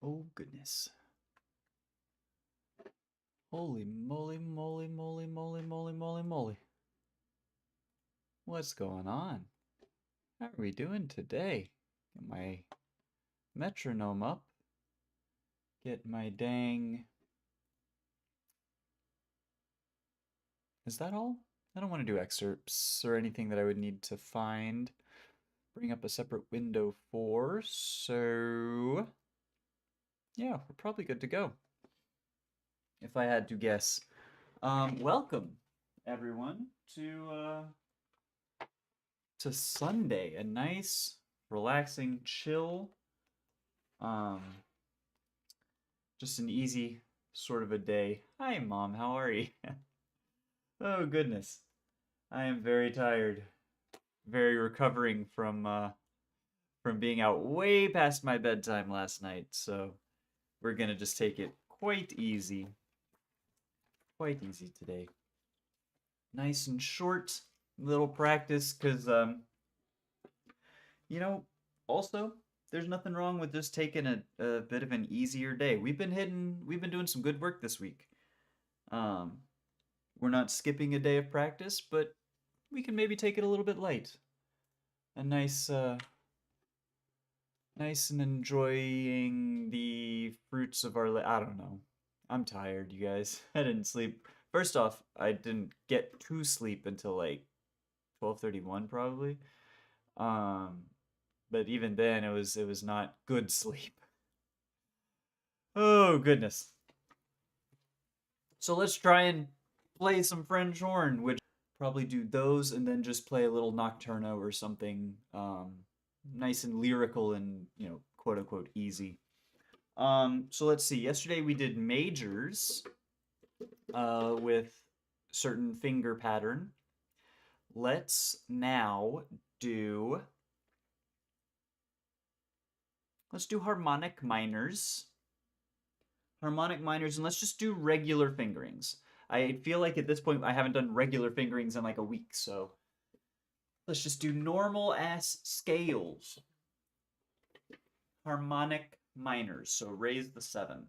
Oh, goodness. Holy moly, moly, moly, moly, moly, moly, moly. What's going on? How are we doing today? Get my metronome up. Get my dang... Is that all? I don't want to do excerpts or anything that I would need to find. Bring up a separate window for, so... Yeah, we're probably good to go. If I had to guess. Welcome, everyone, to Sunday. A nice, relaxing, chill, um, just an easy sort of a day. Hi, Mom, how are you? Oh, goodness. I am very tired. Very recovering from being out way past my bedtime last night, so we're gonna just take it quite easy. Quite easy today. Nice and short little practice, because you know, also, there's nothing wrong with just taking a bit of an easier day. We've been doing some good work this week. Um, we're not skipping a day of practice, but we can maybe take it a little bit light. A nice and enjoying the fruits of our, I don't know. I'm tired, you guys. I didn't sleep. First off, I didn't get to sleep until like 12:31 probably. Um, but even then it was not good sleep. Oh, goodness. So let's try and play some French horn, which probably do those and then just play a little nocturno or something nice and lyrical and, quote unquote easy. So let's see. Yesterday we did majors with certain finger pattern. Let's now do harmonic minors. Harmonic minors, and let's just do regular fingerings. I feel like at this point I haven't done regular fingerings in like a week, so let's just do normal ass scales. Harmonic minors, so raise the 7.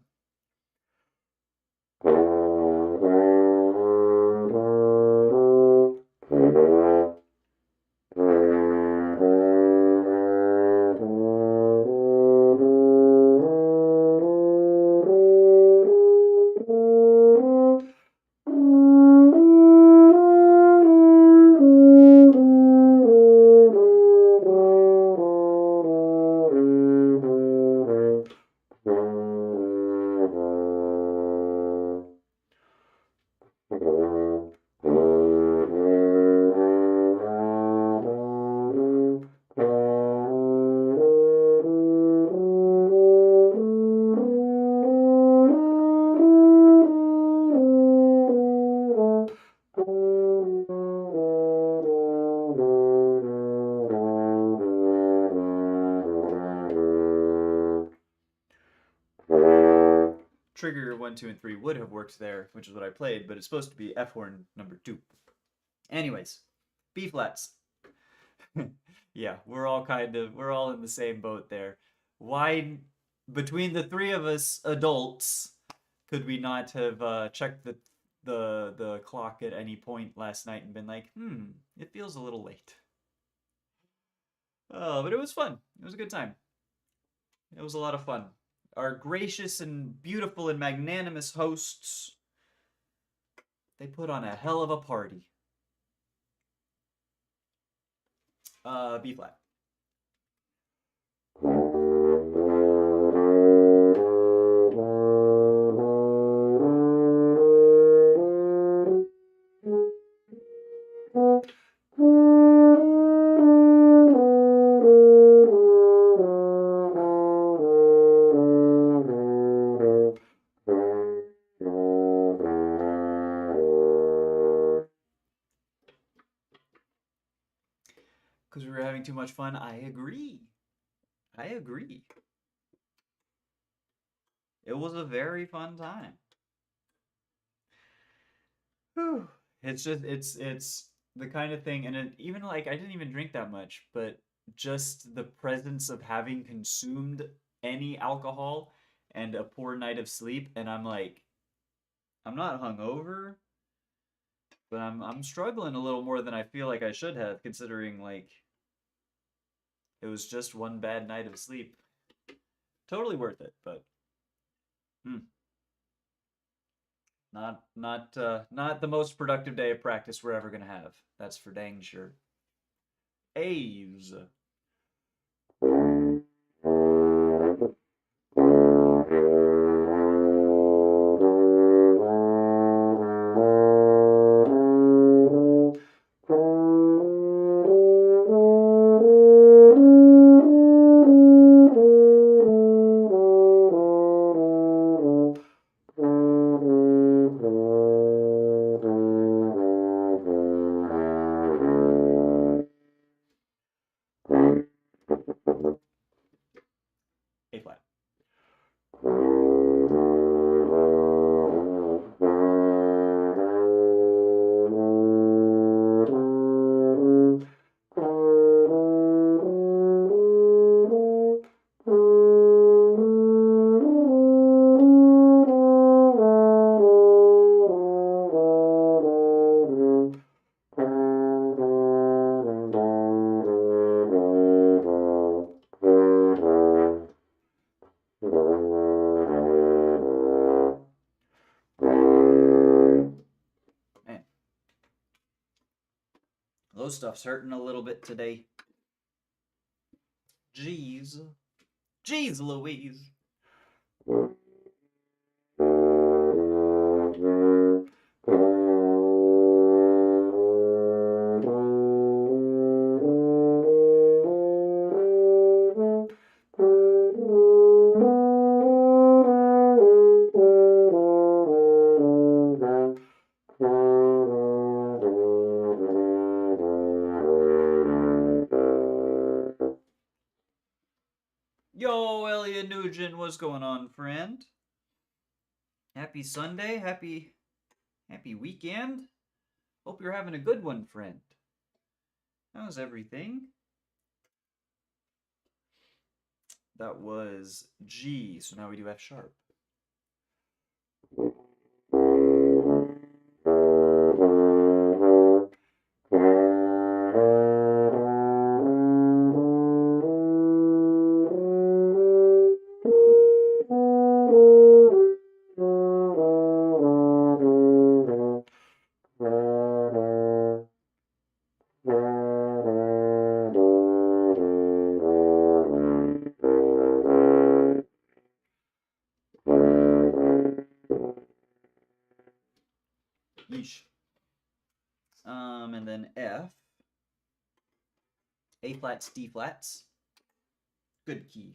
Trigger 1, 2, and 3 would have worked there, which is what I played, but it's supposed to be F horn number 2. Anyways, B flats. Yeah, we're all in the same boat there. Why, between the three of us adults, could we not have checked the clock at any point last night and been like, it feels a little late. Oh, but it was fun. It was a good time. It was a lot of fun. Our gracious and beautiful and magnanimous hosts, they put on a hell of a party. B flat. Because we were having too much fun. I agree. I agree. It was a very fun time. Whew. It's the kind of thing, and even like I didn't even drink that much, but just the presence of having consumed any alcohol and a poor night of sleep, and I'm like, I'm not hungover, but I'm struggling a little more than I feel like I should have, considering like it was just one bad night of sleep. Totally worth it, but hmm, not the most productive day of practice we're ever gonna have. That's for dang sure. A's. A flat. Man, those stuff's hurting a little bit today. Jeez. Jeez Louise. Yo, Elliot Nugent, what's going on, friend? Happy Sunday, happy weekend. Hope you're having a good one, friend. How's everything? That was G, so now we do F sharp. Yeesh. And then F. A flats, D flats. Good key.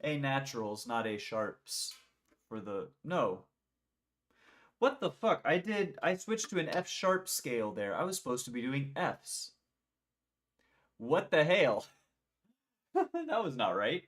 A naturals, not A sharps. For the no. What the fuck? I switched to an F sharp scale there. I was supposed to be doing Fs. What the hell? That was not right.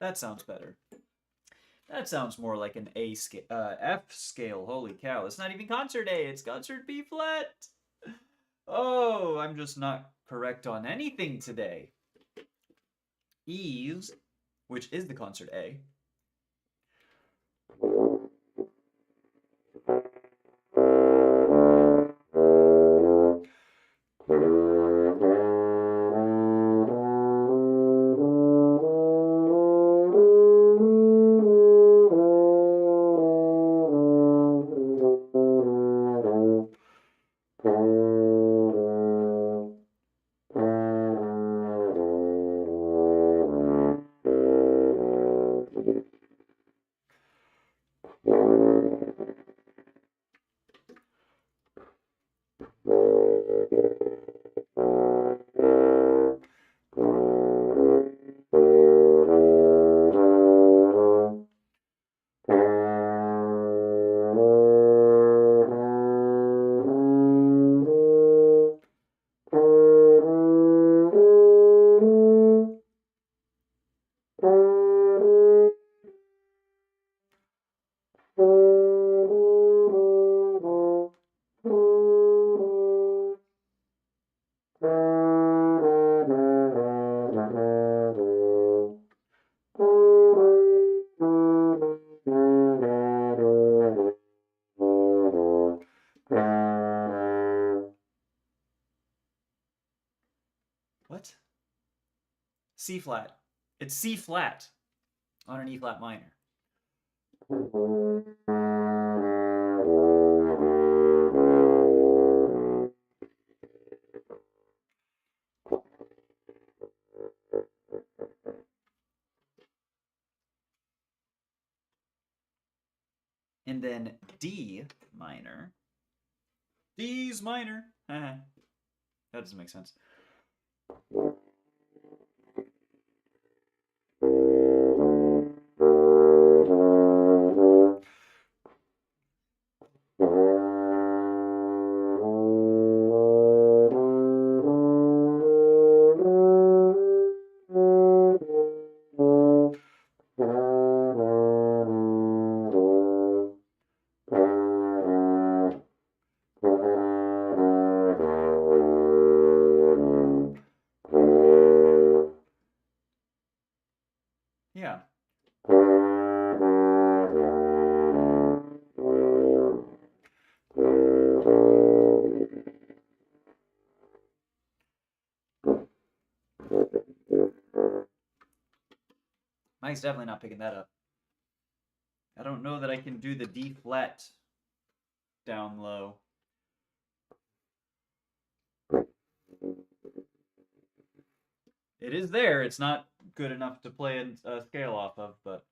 That sounds better. That sounds more like an A scale, F scale. Holy cow! It's not even concert A. It's concert B flat. Oh, I'm just not correct on anything today. E's which is the concert A. What? C flat. It's C flat on an E flat minor. And then D minor. D's minor. That doesn't make sense. Yeah. Mike's definitely not picking that up. I don't know that I can do the D flat down low. It is there. It's not good enough to play a scale off of, but.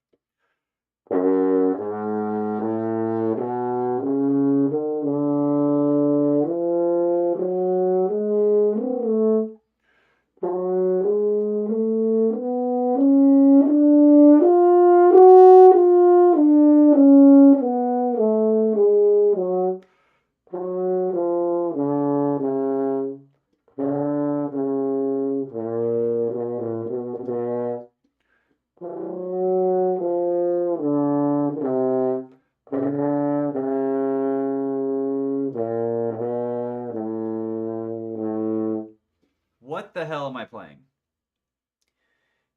What the hell am I playing?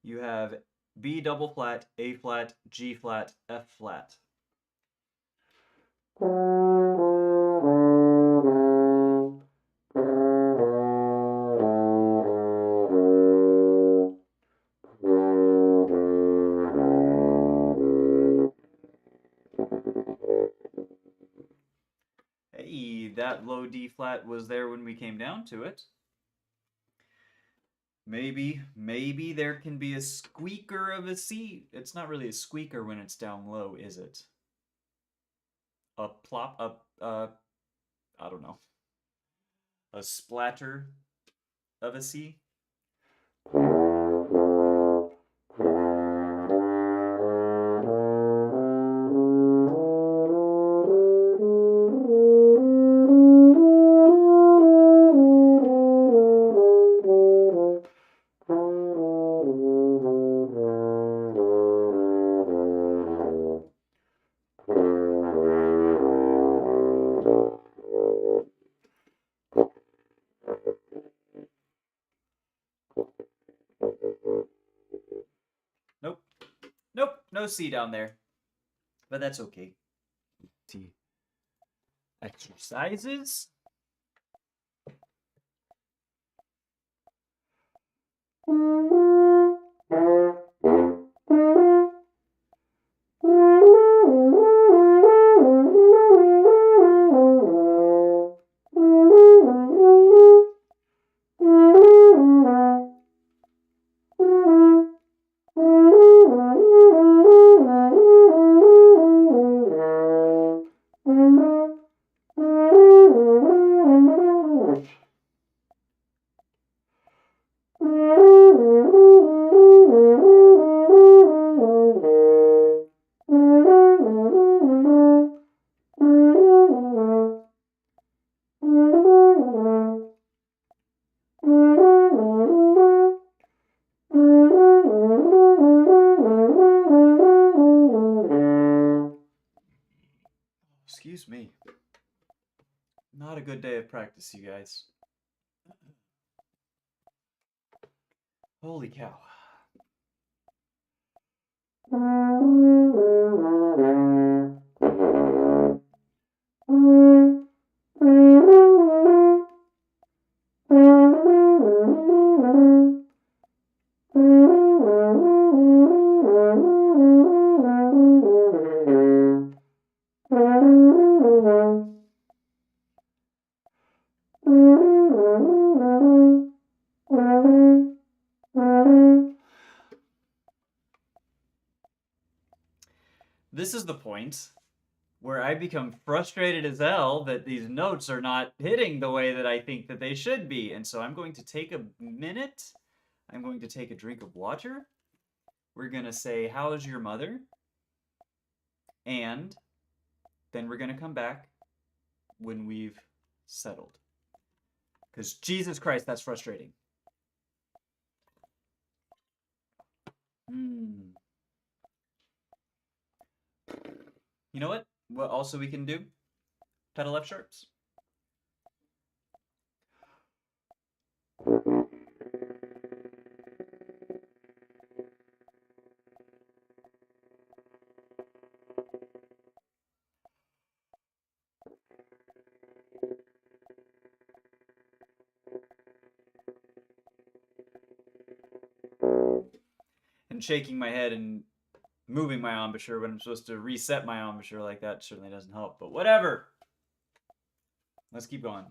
You have B double flat, A flat, G flat, F flat. Hey, that low D flat was there when we came down to it. Maybe there can be a squeaker of a C. It's not really a squeaker when it's down low, is it? A plop, I don't know. A splatter of a C. no C down there. But that's okay. T. Exercises. Excuse me. Not a good day of practice, you guys. Holy cow. This is the point where I become frustrated as hell that these notes are not hitting the way that I think that they should be. And so I'm going to take a minute. I'm going to take a drink of water. We're going to say, how's your mother? And then we're going to come back when we've settled. Because Jesus Christ, that's frustrating. You know what? What also we can do? Pedal F sharps. And shaking my head and moving my embouchure when I'm supposed to reset my embouchure like that certainly doesn't help, but whatever. Let's keep going.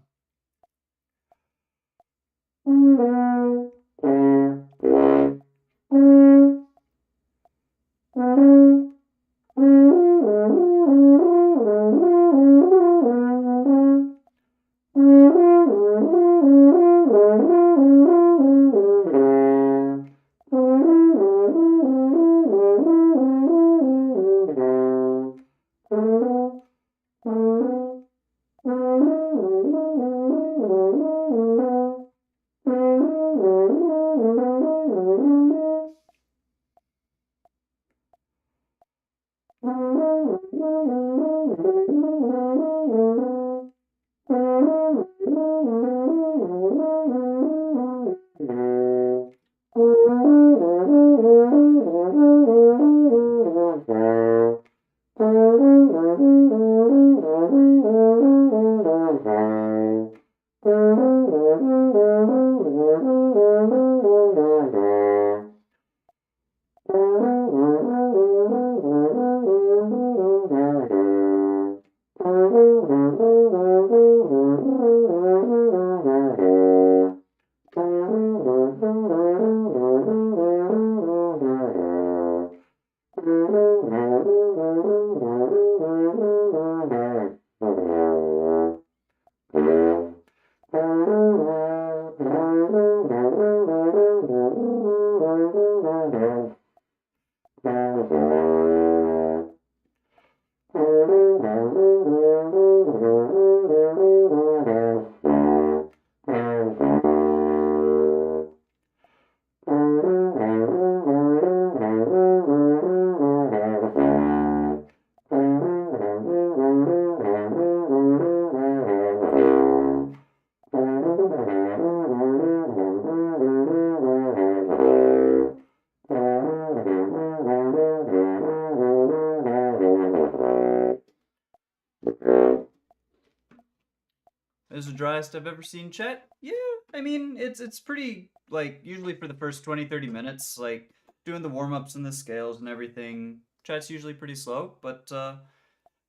driest I've ever seen chat. Yeah, I mean, it's pretty, like, usually for the first 20-30 minutes, like, doing the warm-ups and the scales and everything, chat's usually pretty slow, but,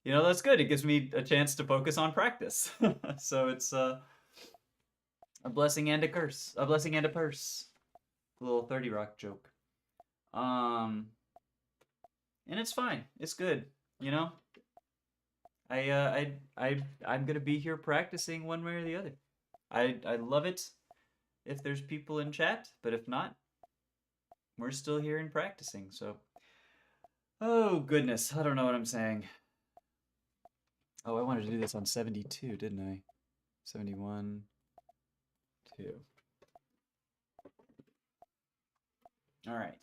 that's good. It gives me a chance to focus on practice. So it's a blessing and a curse. A blessing and a purse. A little 30 Rock joke. And it's fine. It's good, you know? I'm gonna be here practicing one way or the other. I love it if there's people in chat, but if not, we're still here and practicing. So, oh goodness, I don't know what I'm saying. Oh, I wanted to do this on 72, didn't I? 71, 2. All right.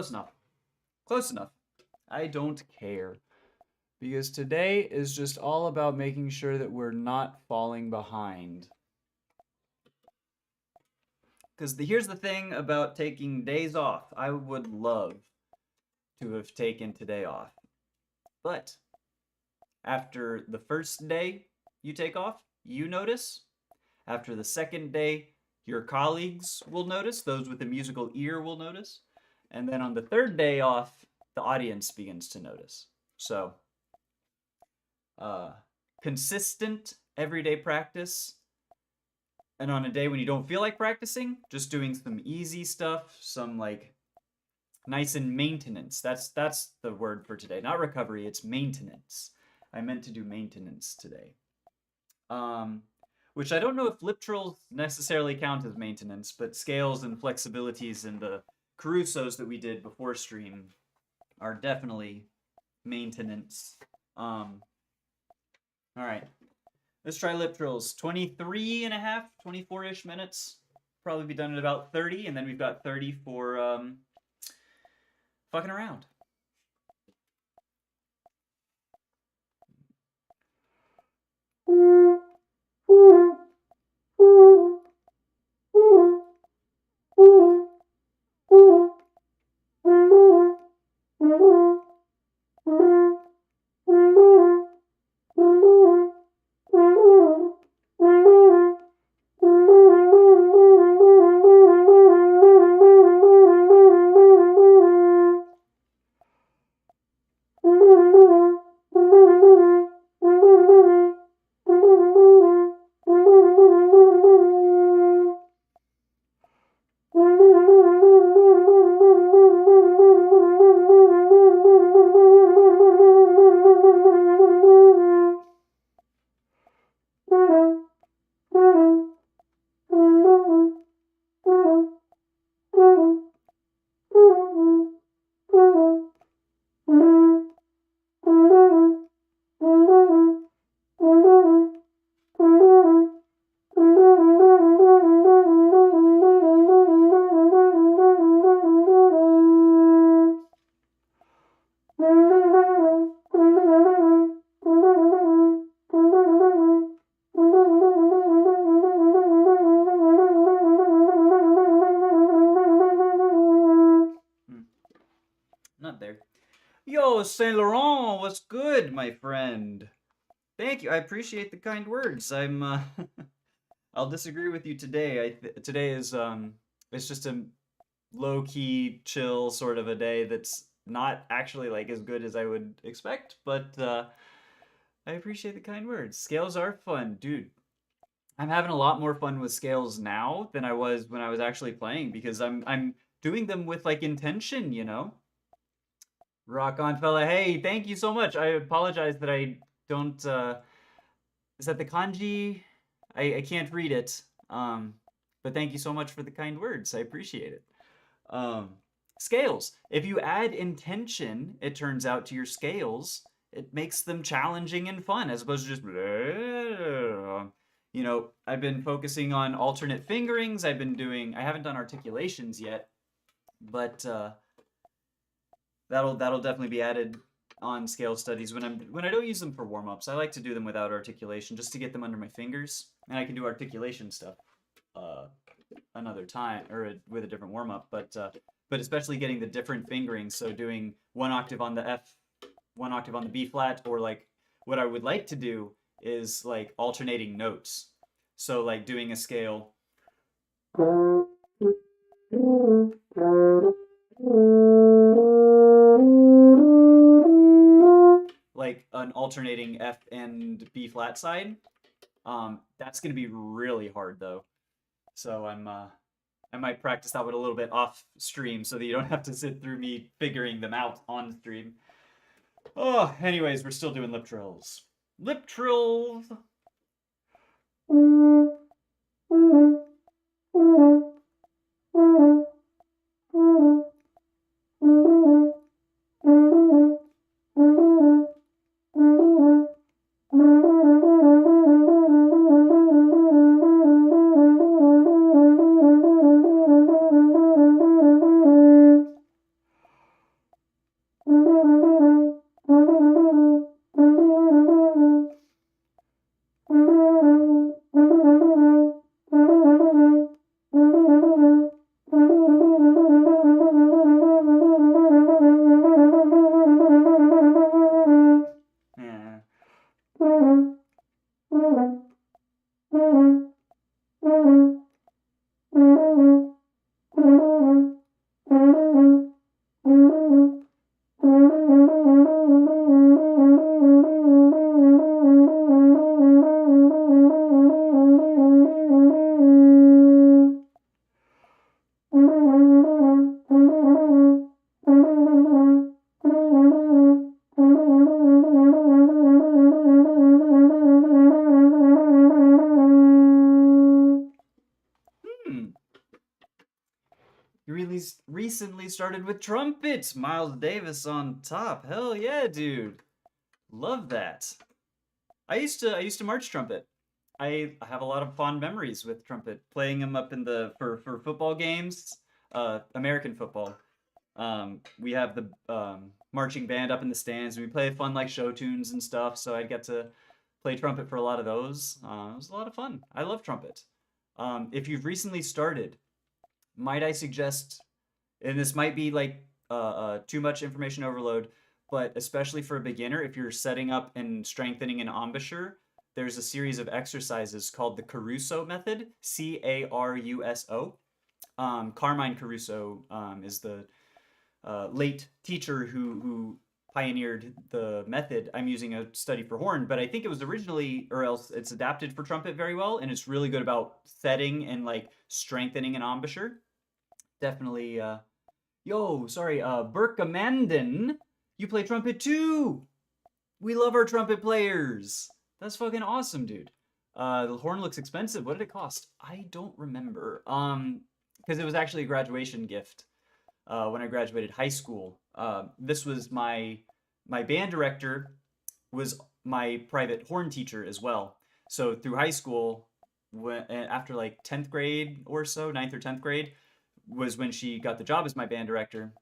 Close enough. Close enough. I don't care. Because today is just all about making sure that we're not falling behind. Because here's the thing about taking days off. I would love to have taken today off. But after the first day you take off, you notice. After the second day, your colleagues will notice. Those with a musical ear will notice. And then on the third day off, the audience begins to notice. So, consistent everyday practice. And on a day when you don't feel like practicing, just doing some easy stuff, some like nice and maintenance. That's the word for today. Not recovery, it's maintenance. I meant to do maintenance today. Which I don't know if lip trills necessarily count as maintenance, but scales and flexibilities and the Carusos that we did before stream are definitely maintenance. All right. Let's try lip trills. 23 and a half, 24-ish minutes. Probably be done in about 30, and then we've got 30 for fucking around. Yo, Saint Laurent, what's good, my friend? Thank you. I appreciate the kind words. I'll disagree with you today. Today is it's just a low key, chill sort of a day that's not actually like as good as I would expect, but I appreciate the kind words. Scales are fun, dude. I'm having a lot more fun with scales now than I was when I was actually playing because I'm doing them with like intention, you know? Rock on, fella. Hey, thank you so much. I apologize that I don't is that the kanji? I can't read it. But thank you so much for the kind words. I appreciate it. Um, Scales. If you add intention, it turns out, to your scales, it makes them challenging and fun as opposed to just I've been focusing on alternate fingerings. I haven't done articulations yet, but that'll definitely be added on scale studies when I don't use them for warm-ups. I like to do them without articulation just to get them under my fingers, and I can do articulation stuff uh, another time or with a different warm-up. But especially getting the different fingerings, so doing one octave on the F, one octave on the B flat, or like what I would like to do is like alternating notes. So like doing a scale like an alternating F and B flat side. That's gonna be really hard though. So I might practice that one a little bit off stream so that you don't have to sit through me figuring them out on stream. Oh, anyways, we're still doing lip trills. Lip trills. Yeah. Hmm. You really recently started with trumpets. Miles Davis on top. Hell yeah, dude. Love that. I used to march trumpet. I have a lot of fond memories with trumpet, playing them up in the for football games, American football. We have the marching band up in the stands, and we play fun like show tunes and stuff. So I'd get to play trumpet for a lot of those. It was a lot of fun. I love trumpet. If you've recently started, might I suggest, and this might be like too much information overload, but especially for a beginner, if you're setting up and strengthening an embouchure, there's a series of exercises called the Caruso method, Caruso. Carmine Caruso is the late teacher who pioneered the method. I'm using a study for horn, but I think it was originally, or else it's adapted for trumpet very well, and it's really good about setting and like strengthening an embouchure. Definitely. Yo, sorry, Burkamanden, you play trumpet too. We love our trumpet players. That's fucking awesome, dude. The horn looks expensive. What did it cost? I don't remember. Because it was actually a graduation gift when I graduated high school. This was my band director was my private horn teacher as well. So through high school, after like 10th grade or so, ninth or 10th grade, was when she got the job as my band director.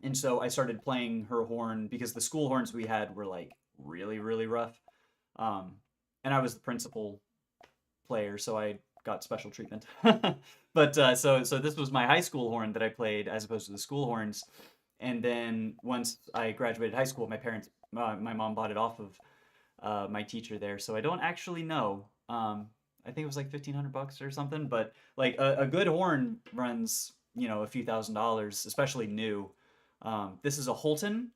And so I started playing her horn because the school horns we had were like really, really rough. Um, and I was the principal player, so I got special treatment. But so this was my high school horn that I played as opposed to the school horns. And then once I graduated high school, my mom bought it off of my teacher there. So I don't actually know. I think it was like $1,500 or something. But like a good horn runs, a few $1,000s, especially new. This is a Holton.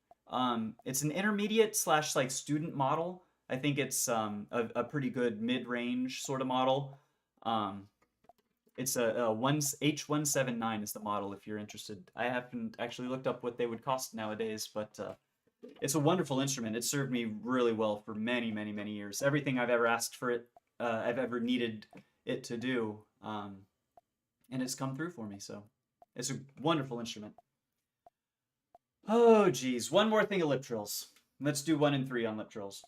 It's an intermediate slash like student model. I think it's a pretty good mid-range sort of model. Um, it's a one H179 is the model if you're interested. I haven't actually looked up what they would cost nowadays, but it's a wonderful instrument. It served me really well for many, many, many years. Everything I've ever asked for it, I've ever needed it to do, and it's come through for me. So it's a wonderful instrument. Oh, geez. One more thing of lip trills. Let's do 1 and 3 on lip trills.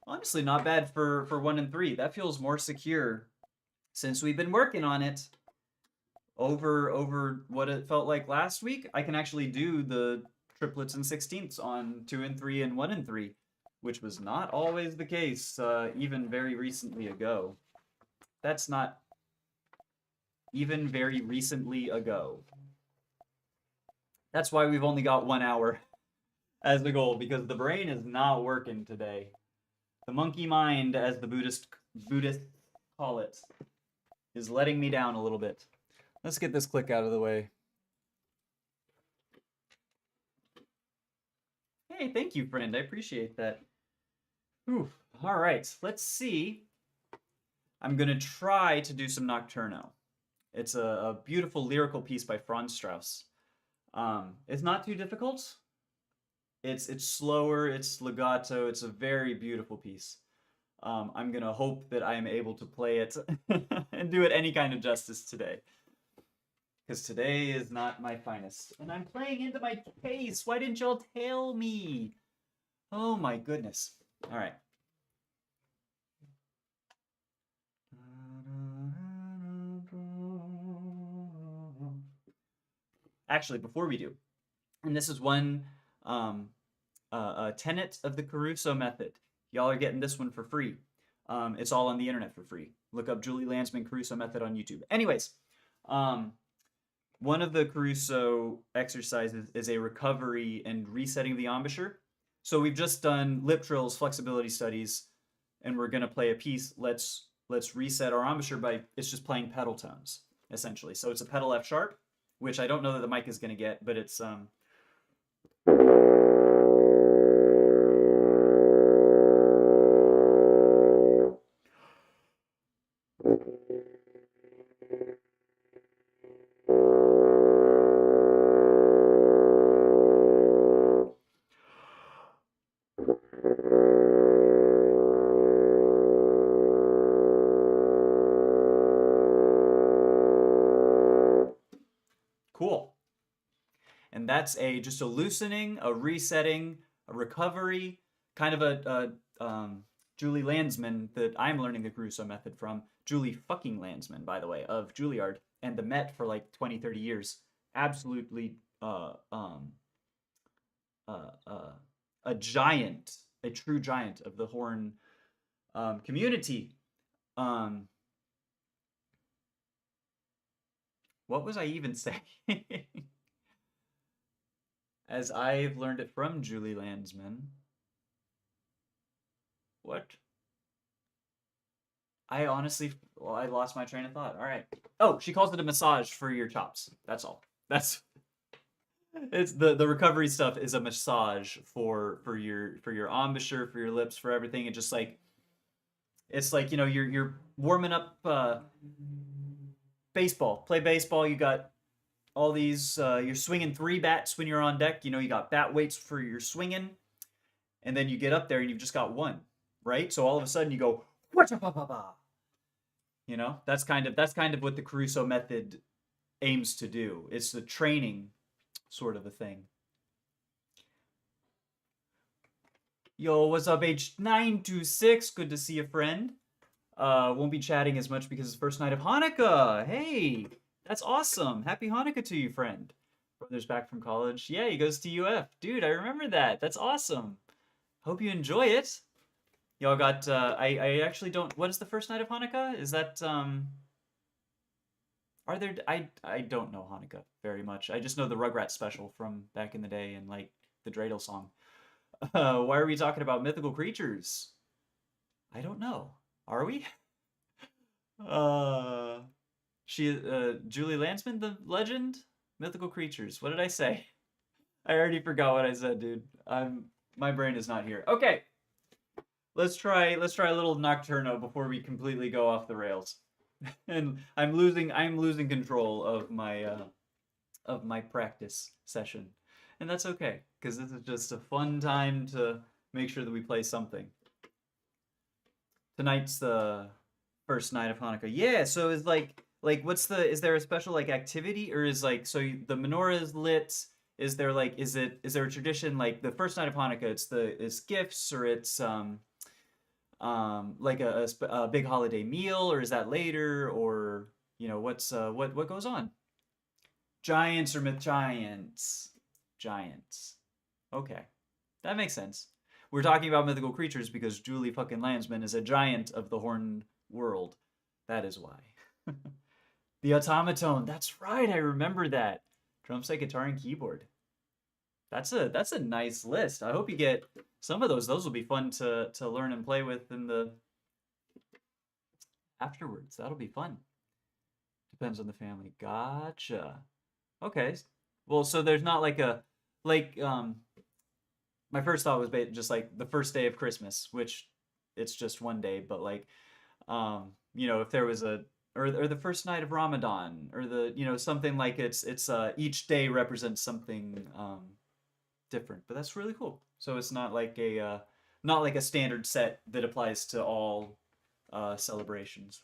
Honestly, not bad for 1 and 3. That feels more secure since we've been working on it over what it felt like last week. I can actually do the triplets and sixteenths on 2 and 3 and 1 and 3, which was not always the case even very recently ago. That's not even very recently ago. That's why we've only got 1 hour as the goal, because the brain is not working today. The monkey mind, as the Buddhists call it, is letting me down a little bit. Let's get this click out of the way. Hey, thank you, friend. I appreciate that. Ooh, all right, let's see. I'm going to try to do some Nocturno. It's a beautiful lyrical piece by Franz Strauss. It's not too difficult. It's slower, it's legato, it's a very beautiful piece. I'm gonna hope that I am able to play it and do it any kind of justice today. Because today is not my finest. And I'm playing into my case. Why didn't y'all tell me? Oh my goodness. All right. Actually, before we do, and this is one tenet of the Caruso method. Y'all are getting this one for free. It's all on the internet for free. Look up Julie Landsman Caruso method on YouTube. Anyways, one of the Caruso exercises is a recovery and resetting of the embouchure. So we've just done lip trills, flexibility studies, and we're gonna play a piece. Let's reset our embouchure by, it's just playing pedal tones essentially. So it's a pedal F sharp, which I don't know that the mic is gonna get, but it's cool. And that's just a loosening, a resetting, a recovery, kind of a Julie Landsman that I'm learning the Caruso method from. Julie fucking Landsman, by the way, of Juilliard and the Met for like 20, 30 years. Absolutely a giant, a true giant of the horn community. What was I even saying? As I've learned it from Julie Landsman. What? I honestly, well, I lost my train of thought. All right. Oh, she calls it a massage for your chops. That's all. That's it's the recovery stuff is a massage for your embouchure, for your lips, for everything. It just like it's like you're warming up baseball. Play baseball. You got all these, you're swinging 3 bats when you're on deck. You know, you got bat weights for your swinging, and then you get up there and you've just got one, right? So all of a sudden you go, "Wha-cha-pa-pa-pa." You know, that's kind of what the Caruso method aims to do. It's the training sort of a thing. Yo, what's up, H926? Good to see you, friend. Won't be chatting as much because it's first night of Hanukkah. Hey, that's awesome. Happy Hanukkah to you, friend. Brother's back from college. Yeah, he goes to UF. Dude, I remember that. That's awesome. Hope you enjoy it. Y'all got, I actually don't, what is the first night of Hanukkah? Is that, are there, I don't know Hanukkah very much. I just know the Rugrats special from back in the day and, like, the dreidel song. Why are we talking about mythical creatures? I don't know. Are we? Uh, Julie Landsman, the legend? Mythical creatures. What did I say? I already forgot what I said, dude. My brain is not here. Okay. Let's try a little Nocturno before we completely go off the rails. And I'm losing control of my practice session. And that's okay, because this is just a fun time to make sure that we play something. Tonight's the first night of Hanukkah. Yeah, so is is there a special like activity, or is like, so the menorah is lit? Is there a tradition like the first night of Hanukkah? It's gifts, or it's like a big holiday meal, or is that later, or what goes on? Giants or myth giants? Giants. Okay, that makes sense. We're talking about mythical creatures because Julie fucking Landsman is a giant of the Horned World. That is why. The automaton. That's right. I remember that. Drum set, guitar, and keyboard. That's a nice list. I hope you get some of those. Those will be fun to learn and play with in the afterwards. That'll be fun. Depends on the family. Gotcha. Okay. Well, so there's not like a like my first thought was just like the first day of Christmas, which it's just one day, but like if there was or the first night of Ramadan, or something like it's each day represents something different. But that's really cool. So it's not like a standard set that applies to all celebrations.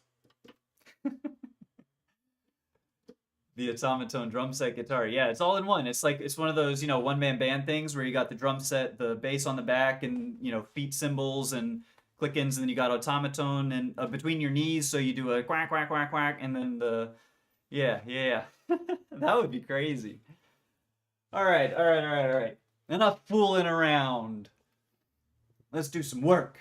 The automaton, drum set, guitar. Yeah, it's all in one. It's like it's one of those, one-man band things where you got the drum set, the bass on the back, and feet cymbals and click-ins, and then you got automaton and between your knees, so you do a quack quack quack quack, and then yeah. That would be crazy. All right. Enough fooling around. Let's do some work.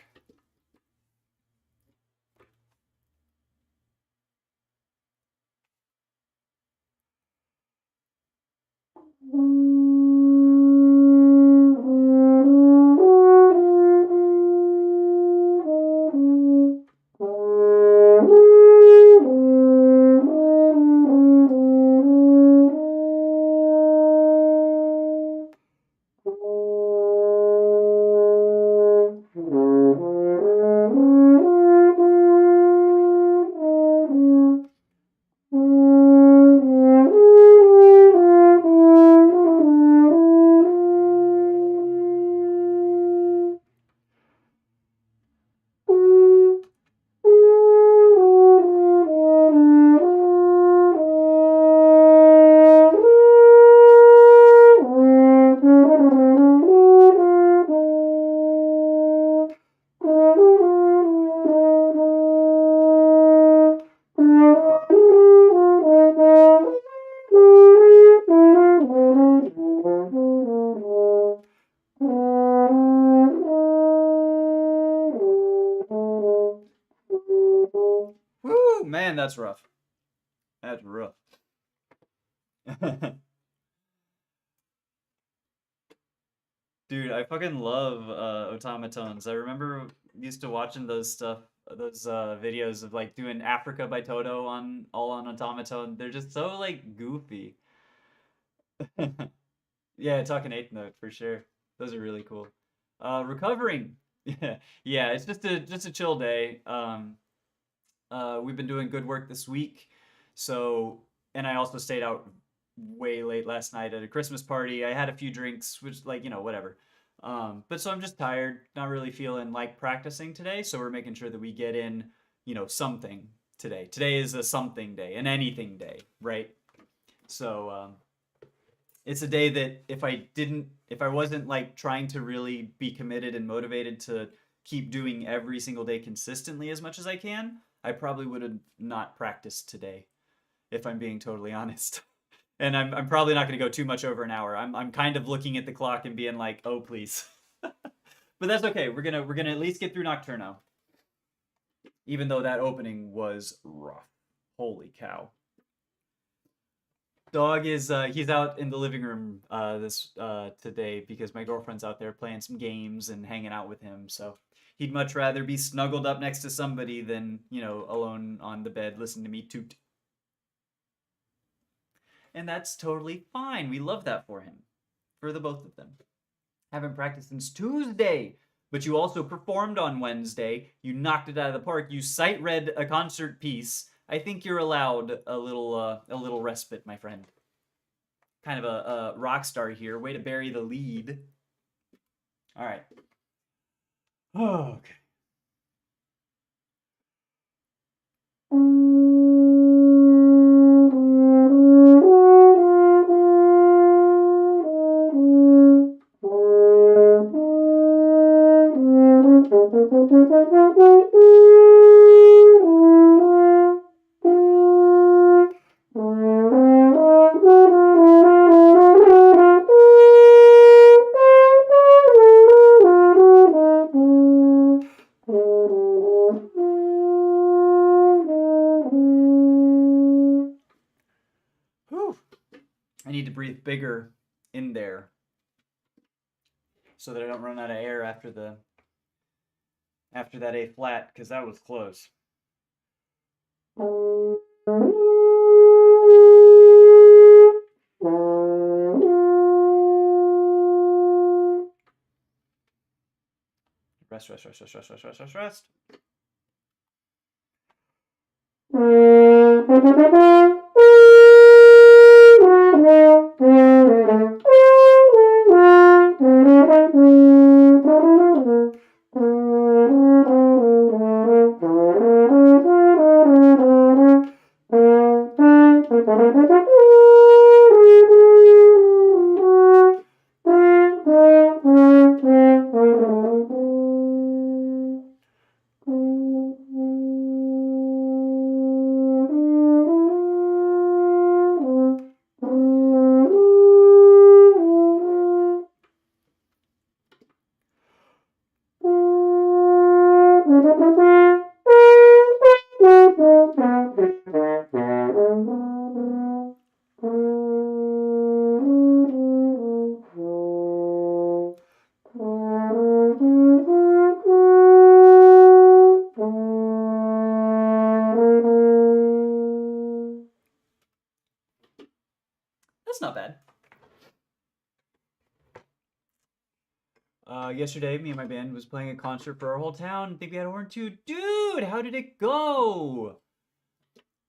Woo, man, that's rough. That's rough. Dude, I fucking love automatons. I remember used to watching those videos of like doing Africa by Toto all on automaton. They're just so like goofy. Yeah, talking eighth note for sure. Those are really cool. Recovering. Yeah, yeah. It's just a chill day. We've been doing good work this week, so and I also stayed out way late last night at a Christmas party. I had a few drinks, which like, whatever. But so I'm just tired, not really feeling like practicing today. So we're making sure that we get in, something today. Today is a something day, an anything day, right? So it's a day that if I wasn't like trying to really be committed and motivated to keep doing every single day consistently as much as I can, I probably would have not practiced today, if I'm being totally honest. And I'm probably not going to go too much over an hour. I'm kind of looking at the clock and being like, oh please. But that's okay. We're gonna at least get through Nocturno, even though that opening was rough. Holy cow! Dog is he's out in the living room this today because my girlfriend's out there playing some games and hanging out with him. So he'd much rather be snuggled up next to somebody than alone on the bed listening to me toot. And that's totally fine. We love that for him, for the both of them. Haven't practiced since Tuesday, but you also performed on Wednesday. You knocked it out of the park. You sight read a concert piece. I think you're allowed a little respite, my friend. Kind of a rock star here. Way to bury the lead. All right. Oh, okay. Whew. I need to breathe bigger in there so that I don't run out of air after that A flat, because that was close. Rest, rest, rest, rest, rest, rest, rest, rest, rest. That's not bad. Yesterday, me and my band was playing a concert for our whole town. I think we had a horn too. Dude, how did it go?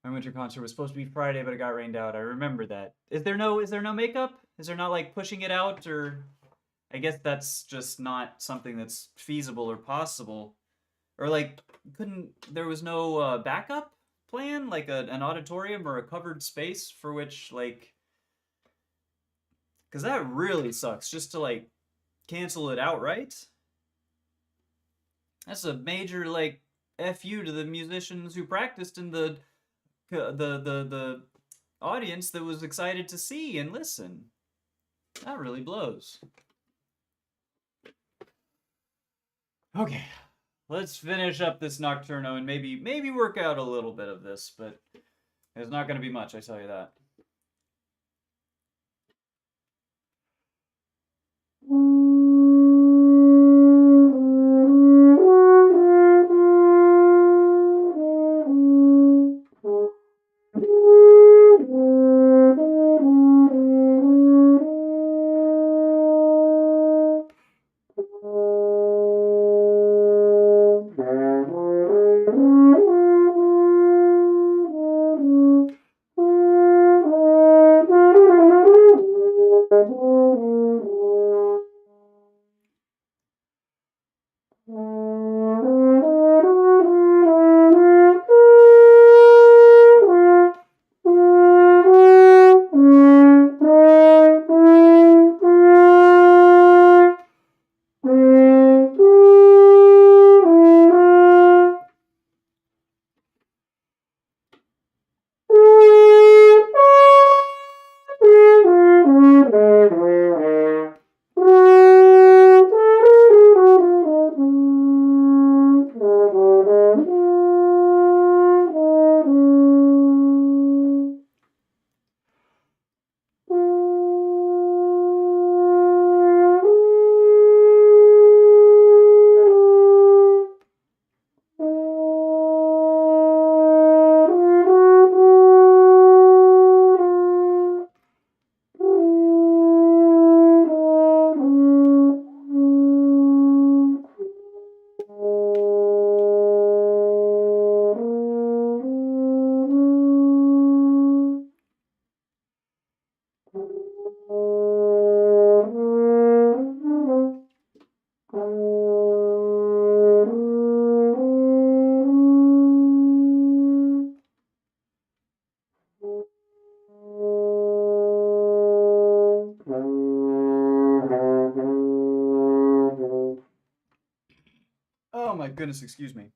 My winter concert was supposed to be Friday, but it got rained out. I remember that. Is there no makeup? Is there not like pushing it out, or I guess that's just not something that's feasible or possible. Or like there was no backup plan, like an auditorium or a covered space for which like, because that really sucks just to like cancel it outright. That's a major like fu to the musicians who practiced and the audience that was excited to see and listen. That really blows. Okay, let's finish up this Nocturno and maybe work out a little bit of this, but it's not going to be much, I tell you that. Oh my goodness, excuse me.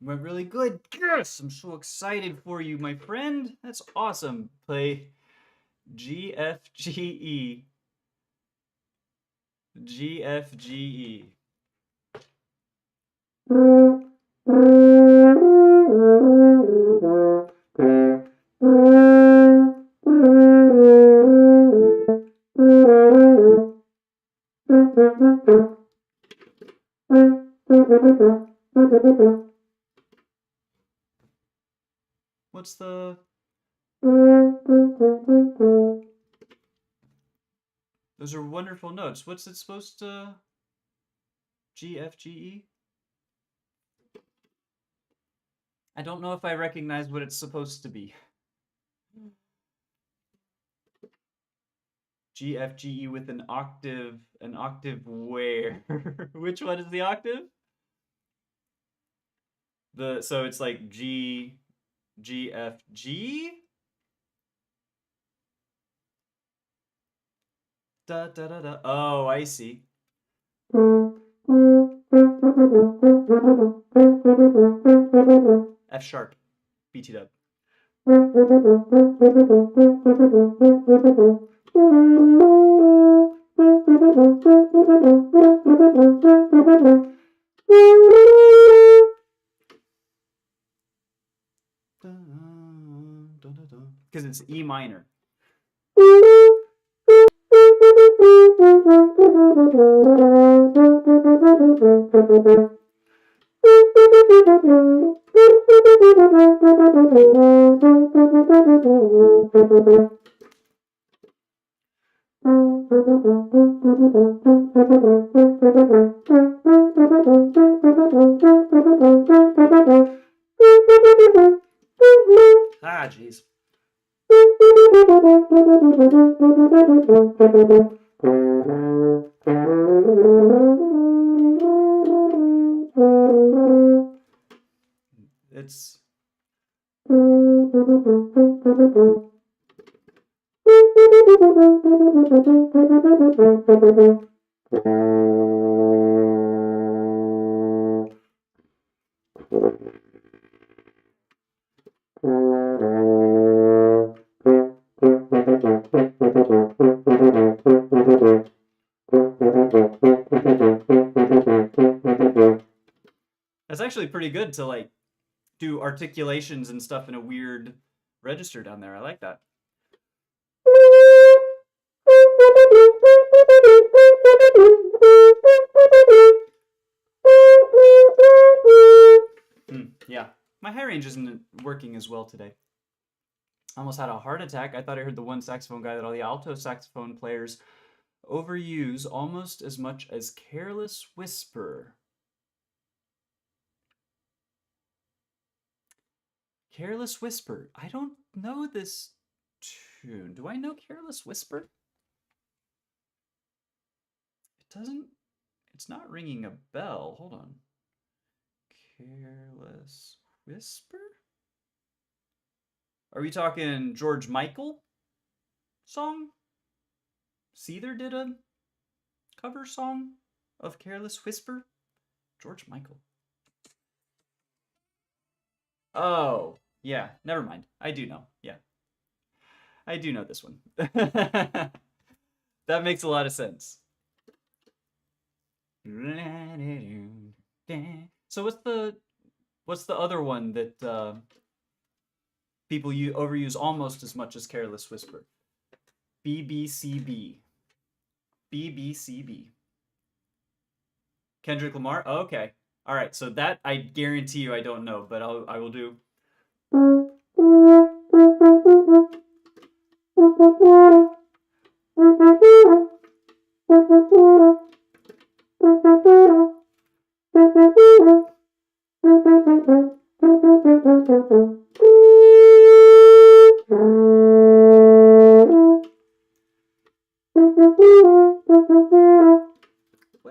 Went really good. Yes, I'm so excited for you, my friend. That's awesome. Play GFGE. GFGE. What's the... Those are wonderful notes. What's it supposed to... GFGE? I don't know if I recognize what it's supposed to be. GFGE with an octave where? Which one is the octave? So it's like G, GFG? Da da da da. Oh, I see. F sharp. BT dub. Because it's E minor. Ah, jeez. It's... That's actually pretty good to like do articulations and stuff in a weird register down there. I like that. Yeah, my high range isn't working as well today. I almost had a heart attack. I thought I heard the one saxophone guy that all the alto saxophone players overuse almost as much as Careless Whisper. Careless Whisper. I don't know this tune. Do I know Careless Whisper? It doesn't... It's not ringing a bell. Hold on. Careless Whisper? Are we talking George Michael song? Seether did a cover song of Careless Whisper? George Michael. Oh, yeah, never mind. I do know. Yeah. I do know this one. That makes a lot of sense. So what's the other one that people overuse almost as much as Careless Whisper? BBCB. BBCB. Kendrick Lamar? Oh, okay. All right, so that I guarantee you I don't know, but I will do.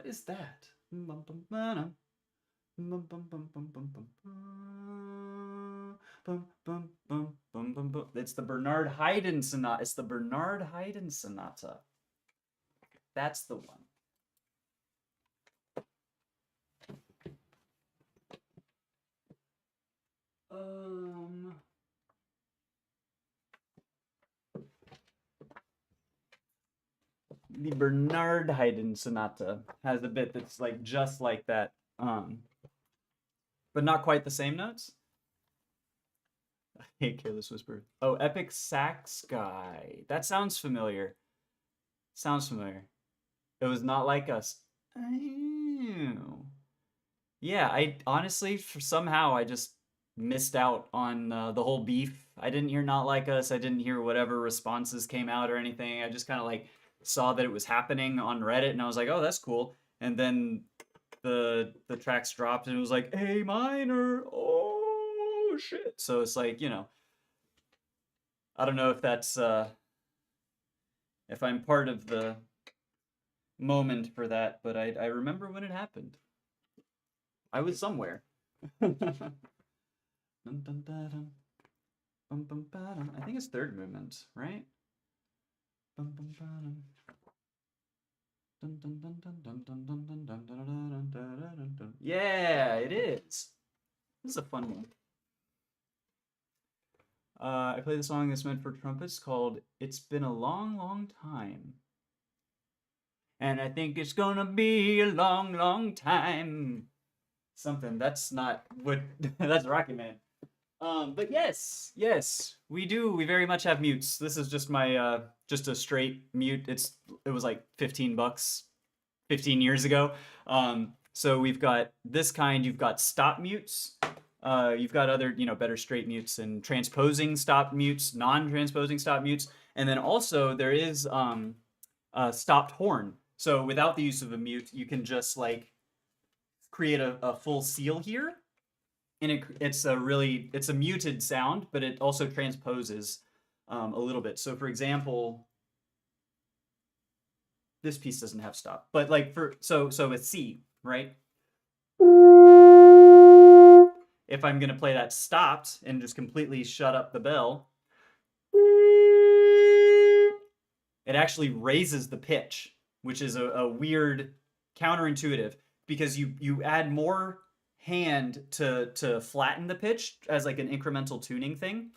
What is that? It's the Bernard Haydn Sonata. It's the Bernard Haydn Sonata. That's the one. The Bernard Haydn Sonata has a bit that's like just like that, but not quite the same notes. I hate Careless Whisper. Oh, Epic Sax Guy. That sounds familiar. Sounds familiar. It was not like us. Oh. Yeah, I honestly, somehow, I just missed out on the whole beef. I didn't hear Not Like Us. I didn't hear whatever responses came out or anything. I just kind of like saw that it was happening on Reddit, and I was like, oh, that's cool. And then the tracks dropped, and it was like A minor. Oh shit! So it's like, you know, I don't know if that's if I'm part of the moment for that, but I remember when it happened. I was somewhere. I think it's third movement, right? Yeah, it is. This is a fun one. I play the song that's meant for trumpets called It's Been a Long, Long Time. And I think it's gonna be a long, long time. Something. That's not what... that's Rocket Man. But yes, we do. We very much have mutes. This is just my, just a straight mute. It was like $15 15 years ago. So we've got this kind. You've got stop mutes. You've got other, you know, better straight mutes and transposing stop mutes, non-transposing stop mutes. And then also there is a stopped horn. So without the use of a mute, you can just like create a full seal here. And it's a muted sound, but it also transposes a little bit. So for example, this piece doesn't have stop, but like so with C, right? If I'm gonna play that stopped and just completely shut up the bell, it actually raises the pitch, which is a weird counterintuitive, because you add more hand to flatten the pitch as like an incremental tuning thing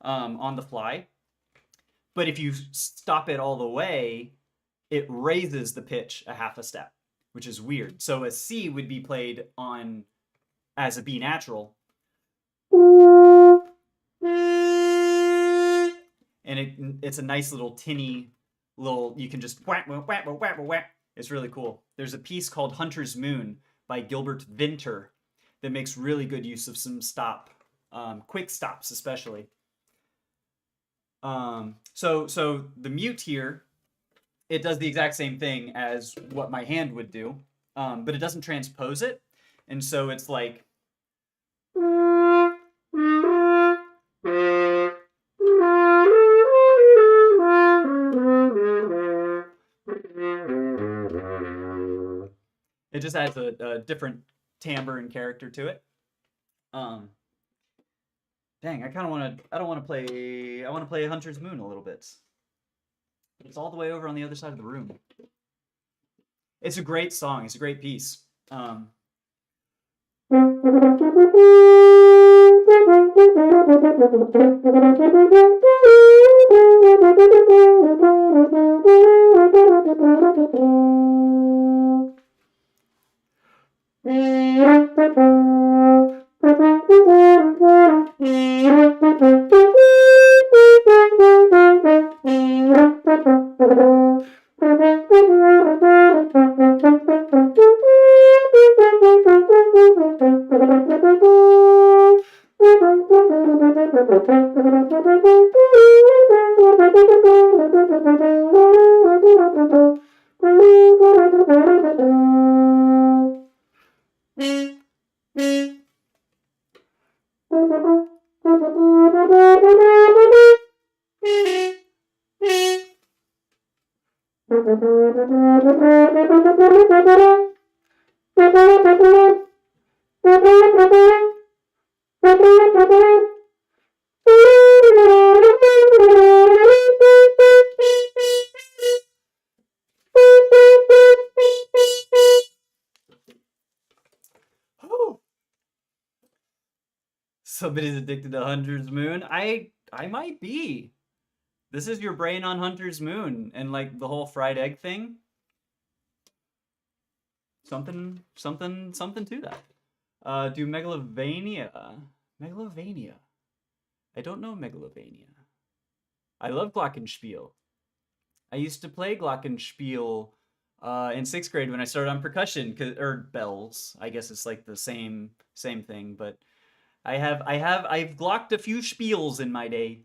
on the fly. But if you stop it all the way, it raises the pitch a half a step, which is weird. So a C would be played on as a B natural. And it's a nice little tinny little, you can just whack, whack, whack, whack, whack. It's really cool. There's a piece called Hunter's Moon by Gilbert Vinter that makes really good use of some stop, quick stops especially. So the mute here, it does the exact same thing as what my hand would do, but it doesn't transpose it. And so it's like... it just adds a different timbre and character to it. Dang, I kind of want to. I don't want to play. I want to play Hunter's Moon a little bit. It's all the way over on the other side of the room. It's a great song. It's a great piece. Somebody's addicted to Hunter's Moon. I might be. This is your brain on Hunter's Moon and like the whole fried egg thing. Something to that. Do Megalovania. Megalovania. I don't know Megalovania. I love Glockenspiel. I used to play Glockenspiel in 6th grade when I started on percussion, or bells. I guess it's like the same thing, but I've glocked a few spiels in my day.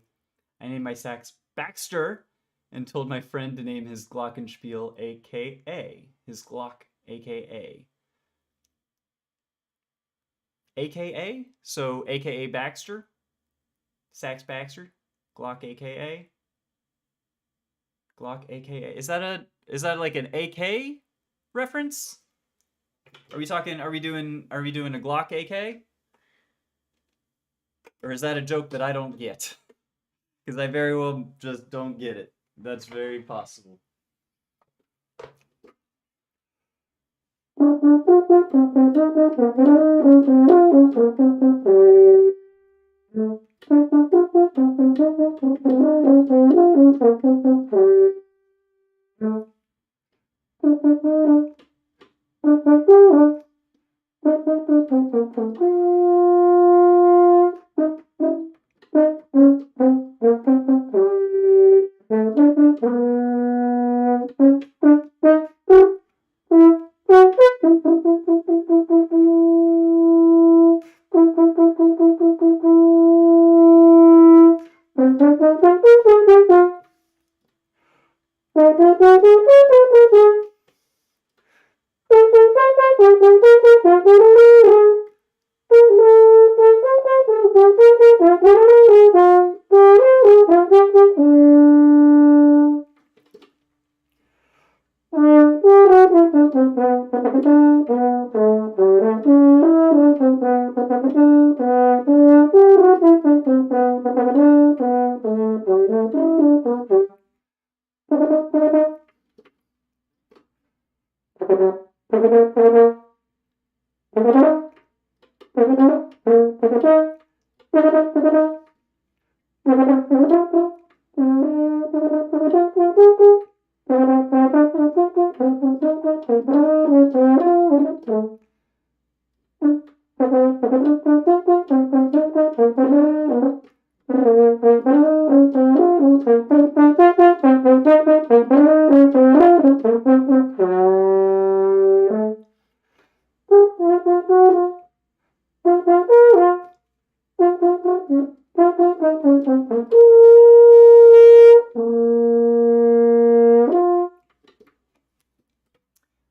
I named my sax Baxter and told my friend to name his Glockenspiel AKA his Glock AKA. AKA? So AKA Baxter? Sax Baxter? Glock AKA? Glock AKA. Is that like an AK reference? Are we doing a Glock AK? Or is that a joke that I don't get? Because I very well just don't get it. That's very possible.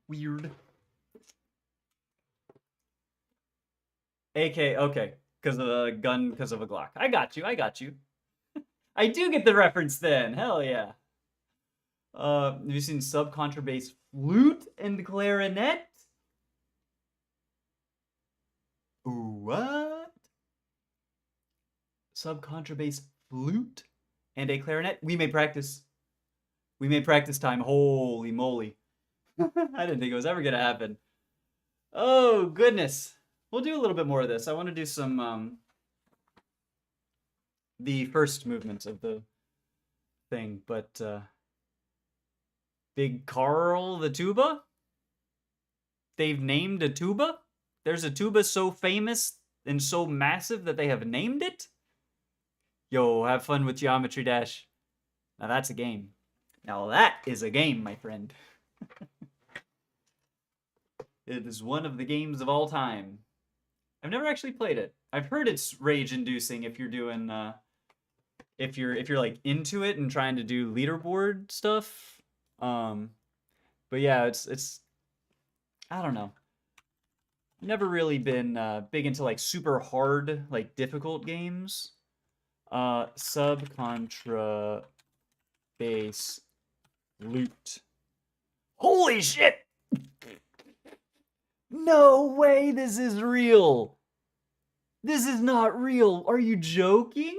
Weird. AK, okay. Because of a gun, because of a Glock. I got you. I do get the reference then. Hell yeah. Have you seen subcontrabass flute and clarinet? Ooh, what? Subcontrabass flute and a clarinet? We made practice. We made practice time. Holy moly. I didn't think it was ever going to happen. Oh, goodness. We'll do a little bit more of this. I want to do some, the first movements of the thing, but, Big Carl the tuba? They've named a tuba? There's a tuba so famous and so massive that they have named it? Yo, have fun with Geometry Dash. Now that's a game. Now that is a game, my friend. It is one of the games of all time. I've never actually played it. I've heard it's rage-inducing if you're doing, if you're like into it and trying to do leaderboard stuff. But yeah, it's I don't know. Never really been big into like super hard, like difficult games. Subcontra bass loot. Holy shit! No way this is real. This is not real. Are you joking?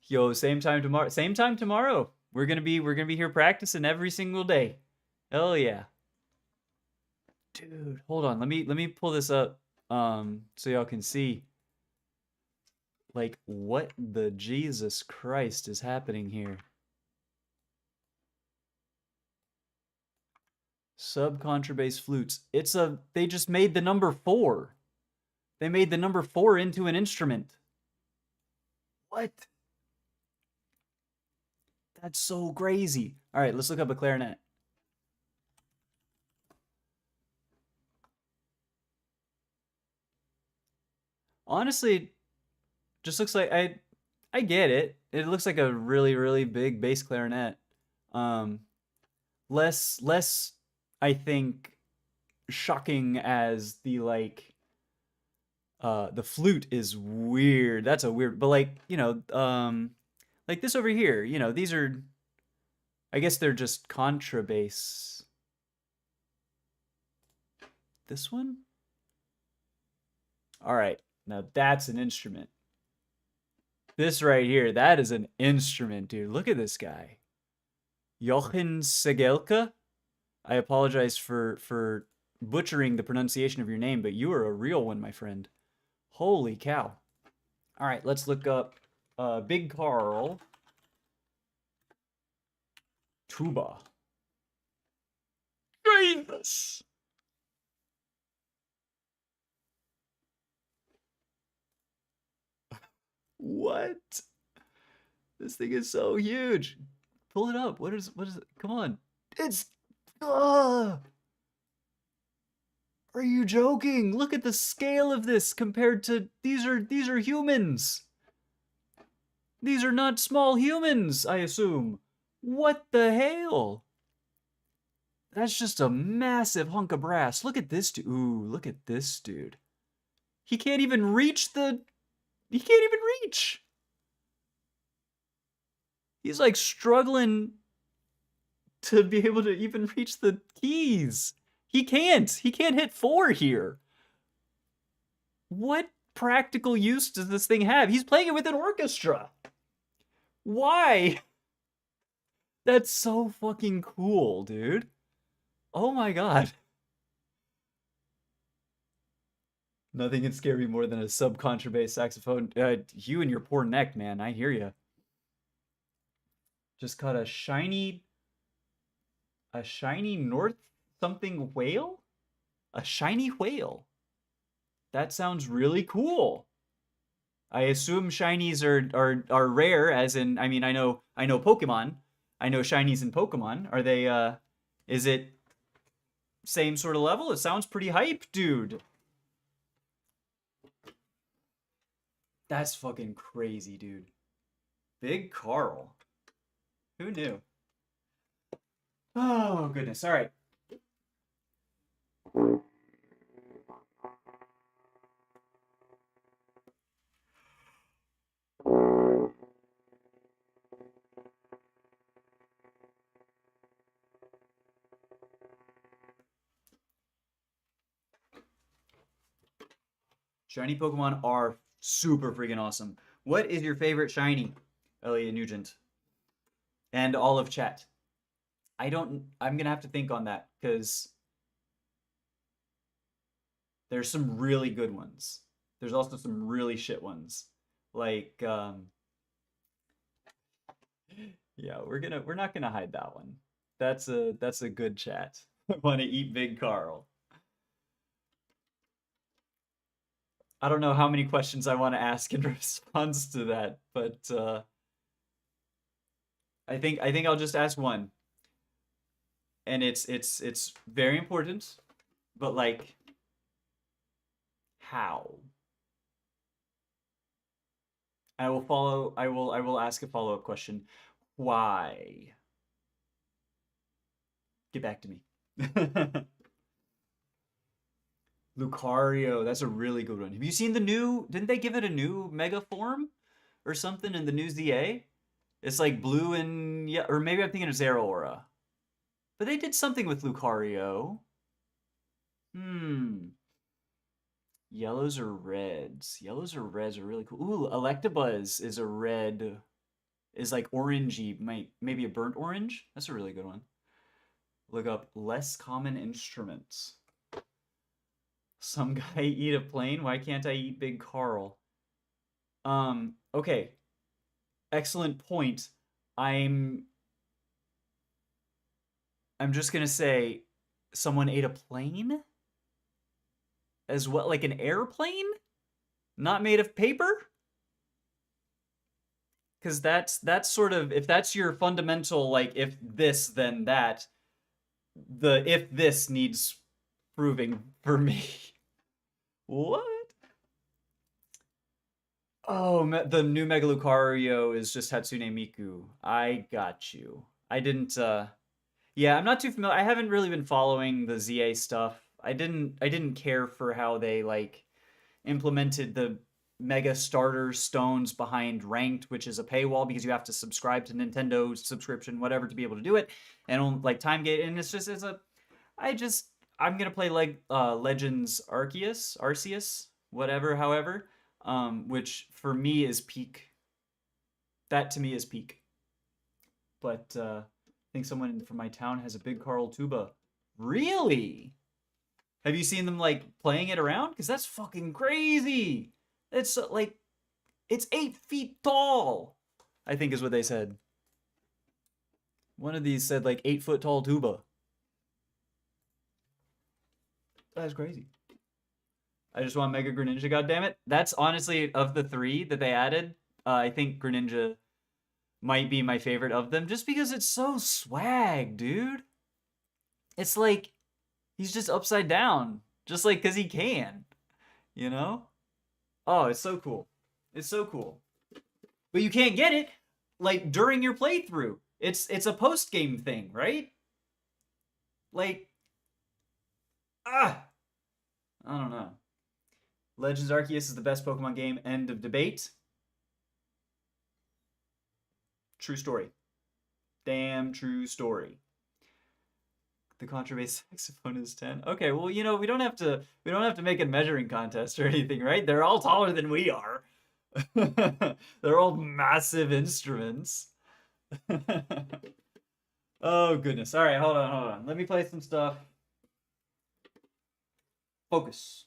Yo, same time tomorrow. Same time tomorrow. We're gonna be here practicing every single day. Hell yeah. Dude, hold on. Let me pull this up so y'all can see like what the Jesus Christ is happening here. Subcontrabass flutes. They just made the number 4. They made the number 4 into an instrument. What? That's so crazy. All right, let's look up a clarinet. Honestly, just looks like I get it. It looks like a really really big bass clarinet. Um less I think shocking as the flute is weird. That's a weird, but like this over here, these are, I guess they're just contrabass. This one? All right. Now that's an instrument. This right here, that is an instrument, dude. Look at this guy. Jochen Segelka. I apologize for butchering the pronunciation of your name, but you are a real one, my friend. Holy cow. All right, let's look up Big Carl. Tuba. Jesus. What? This thing is so huge. Pull it up. What is it? Come on. It's Are you joking? Look at the scale of this compared to these are humans. These are not small humans, I assume. What the hell? That's just a massive hunk of brass. Look at this dude. Ooh, look at this dude. He can't even reach he can't even reach. He's like struggling to be able to even reach the keys. He can't hit 4 here. What practical use does this thing have? He's playing it with an orchestra. Why? That's so fucking cool, dude. Oh my god. Nothing can scare me more than a subcontrabass saxophone. You and your poor neck, man. I hear you. Just caught a shiny north something whale? A shiny whale. That sounds really cool. I assume shinies are rare, as in, I mean, I know Pokemon. I know shinies in Pokemon. Are they is it same sort of level? It sounds pretty hype, dude. That's fucking crazy, dude. Big Carl. Who knew? Oh, goodness. All right. Shiny Pokemon are super freaking awesome. What is your favorite shiny, Elliot Nugent? And all of chat. I'm gonna have to think on that because there's some really good ones. There's also some really shit ones. Like, yeah, we're not gonna hide that one. That's a good chat. I want to eat Big Carl. I don't know how many questions I want to ask in response to that, but I think I'll just ask one, and it's very important, but like, how? I will ask a follow-up question. Why? Get back to me. Lucario, that's a really good one. Have you seen the new, didn't they give it a new mega form or something in the new ZA? It's like blue and, yeah, or maybe I'm thinking of Zeraora. But they did something with Lucario. Hmm. Yellows or reds? Yellows or reds are really cool. Ooh, Electabuzz is a red, is like orangey, maybe a burnt orange. That's a really good one. Look up less common instruments. Some guy eat a plane. Why can't I eat Big Carl? Okay. Excellent point. I'm I'm just gonna say someone ate a plane as well, like an airplane, not made of paper. Because that's sort of, if that's your fundamental, like, if this then that, the if this needs proving for me. What? Oh, the new Mega Lucario is just Hatsune Miku. I got you. I didn't. Yeah, I'm not too familiar. I haven't really been following the ZA stuff. I didn't care for how they like implemented the mega starter stones behind ranked, which is a paywall because you have to subscribe to Nintendo subscription, whatever, to be able to do it, and like time gate. And it's a. I just I'm gonna play like Legends Arceus, whatever, however, which for me is peak. That to me is peak. But I think someone from my town has a big Carl tuba. Really? Have you seen them like playing it around? Because that's fucking crazy. It's like it's 8 feet tall. I think is what they said. One of these said like 8 foot tall tuba. That's crazy. I just want Mega Greninja, goddammit. That's honestly, of the three that they added, I think Greninja might be my favorite of them, just because it's so swag, dude. It's like he's just upside down, just like because he can, you know? Oh, it's so cool. It's so cool. But you can't get it like during your playthrough. It's a post game thing, right? Like, ah, I don't know. Legends Arceus is the best Pokemon game. End of debate. True story. Damn true story. The contrabass saxophone is 10. Okay, well, we don't have to make a measuring contest or anything, right? They're all taller than we are. They're all massive instruments. Oh goodness. All right, hold on. Let me play some stuff. Focus.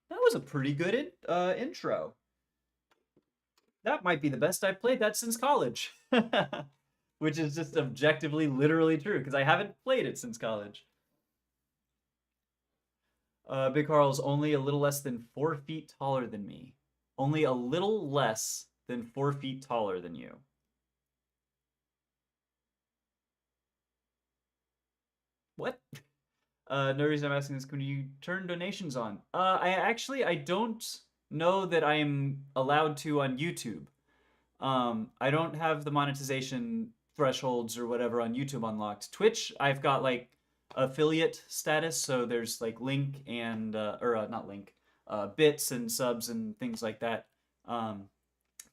That was a pretty good intro. That might be the best I've played that since college. Which is just objectively, literally true, because I haven't played it since college. Big Carl's only a little less than 4 feet taller than me. Only a little less than 4 feet taller than you. What? No reason I'm asking this. Can you turn donations on? I don't know that I'm allowed to on YouTube. I don't have the monetization thresholds or whatever on YouTube unlocked. Twitch, I've got like affiliate status, so there's like link and or not link, bits and subs and things like that. But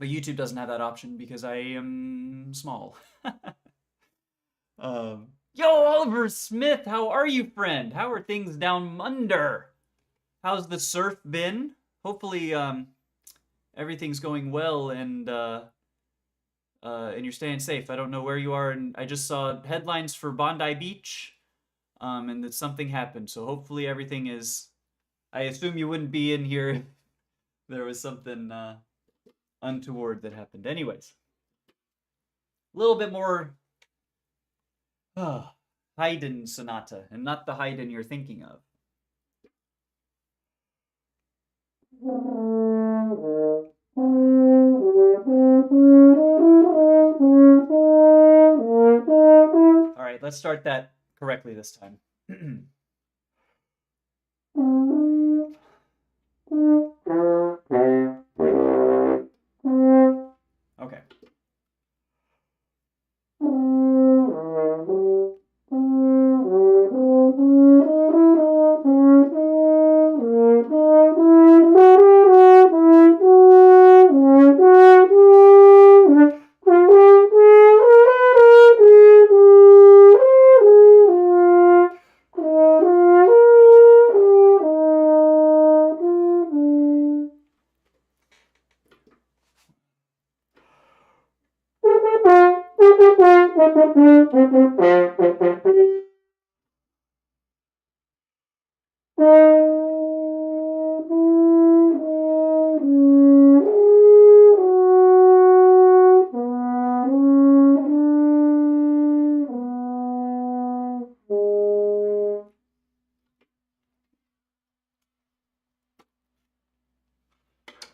YouTube doesn't have that option because I am small. Yo, Oliver Smith, how are you, friend? How are things down under? How's the surf been? Hopefully, everything's going well and you're staying safe. I don't know where you are, and I just saw headlines for Bondi Beach, and that something happened. So hopefully everything is. I assume you wouldn't be in here if there was something untoward that happened. Anyways, a little bit more Haydn sonata, and not the Haydn you're thinking of. All right, let's start that correctly this time. Okay.